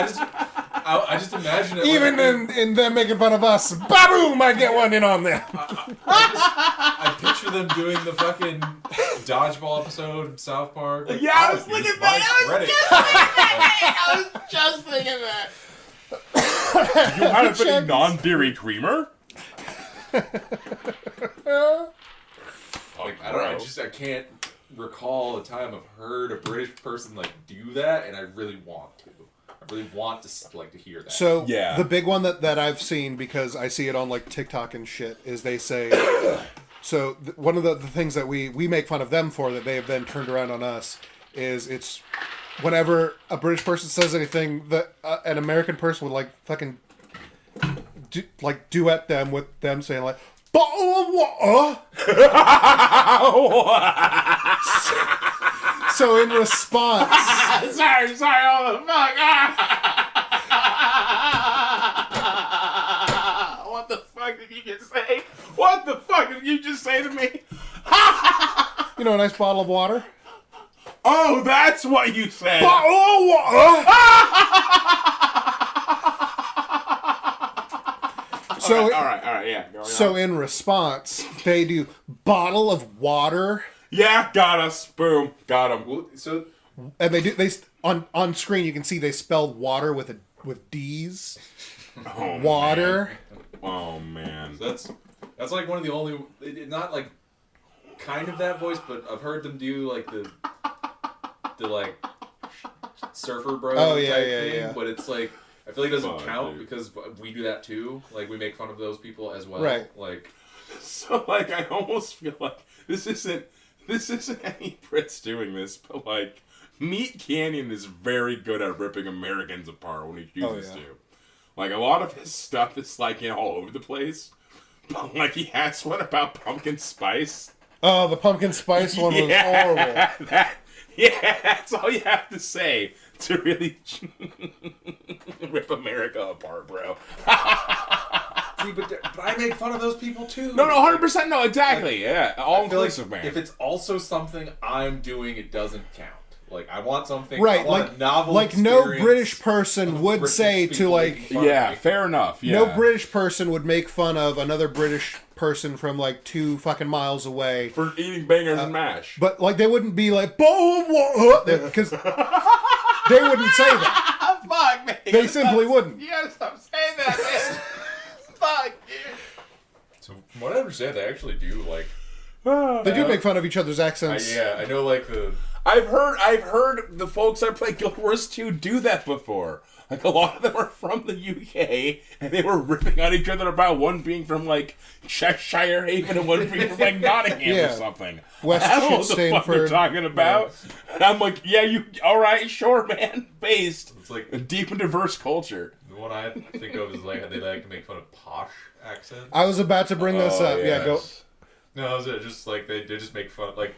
I just imagine it. Even like, in them making fun of us, baboom! I get one in on there. I picture them doing the fucking dodgeball episode in South Park. Like, Yeah, I was thinking that. I was just thinking that. You have any non-dairy creamer? Like, I don't know. I can't recall a time I've heard a British person like do that, and I really want to. I really want to hear that. So the big one that I've seen, because I see it on like TikTok and shit, is they say. So one of the things that we make fun of them for that they have then turned around on us is it's whenever a British person says anything that an American person would like fucking duet them with them saying like bottle of water. So in response, sorry, all the fuck. What the fuck did you just say? What the fuck did you just say to me? You know, a nice bottle of water. Oh, that's what you said. Bottle of water. So all right, yeah. So in response, they do bottle of water. Yeah, got us. Boom, got him. So, and they on screen you can see they spelled water with D's. Oh, water. Man. Oh man, so that's like one of the only, not like kind of that voice, but I've heard them do like the like surfer bro type thing. Yeah. But it's like I feel like it doesn't count because we do that too. Like we make fun of those people as well. Right. Like so like I almost feel like this isn't any Brits doing this, but like Meat Canyon is very good at ripping Americans apart when he chooses to. Like a lot of his stuff is like all over the place. But like he has one about pumpkin spice. Oh, the pumpkin spice one was horrible. That's all you have to say to really rip America apart, bro. See, but I make fun of those people too. No, 100%. No, exactly. Like, all inclusive, man. If it's also something I'm doing, it doesn't count. Like I want something, right? I want like a novel. Like no British person would say to like, fair enough. Yeah. No British person would make fun of another British person from like 2 fucking miles away for eating bangers and mash. But like they wouldn't be like because they wouldn't say that. Fuck, man. They simply wouldn't. You gotta stop saying that, man. Fuck, dude. So from what I understand, they actually do like. They do make fun of each other's accents. I know. Like I've heard the folks I play Guild Wars 2 do that before. Like a lot of them are from the UK, and they were ripping on each other about one being from like Cheshire Haven and one being from like Nottingham or something. West I don't know what the fuck they're talking about. Yeah. And I'm like, yeah, you all right? Sure, man. Based. It's like a deep and diverse culture. The one I think of is like they like to make fun of posh accents. I was about to bring this up. Yes. Yeah, go. No, it was just like they just make fun of like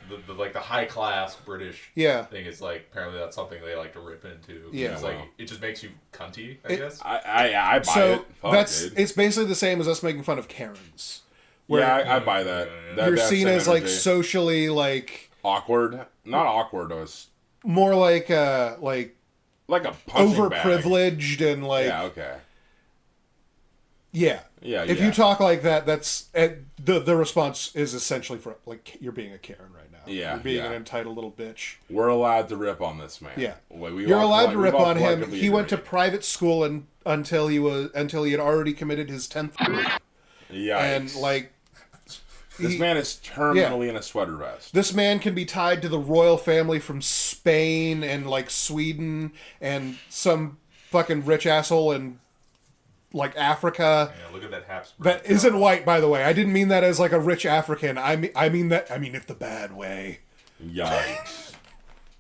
the high class British thing is like apparently that's something they like to rip into. Yeah, it's like it just makes you cunty, I guess. I buy it. Fuck, it's basically the same as us making fun of Karens. Where I buy that. You're seen as like socially like awkward, not awkward. Us more like a overprivileged bag. And like Yeah. If you talk like that, that's the response is essentially for like you're being a Karen right now. Yeah, you're being an entitled little bitch. We're allowed to rip on this man. Yeah, you're allowed to rip on him. He went to private school until he had already committed his 10th. Yeah, and like this man is terminally in a sweater vest. This man can be tied to the royal family from Spain and like Sweden and some fucking rich asshole and. Like Africa. Yeah, look at that Habsburg. That isn't white, by the way. I didn't mean that as like a rich African. I mean it the bad way. Yikes.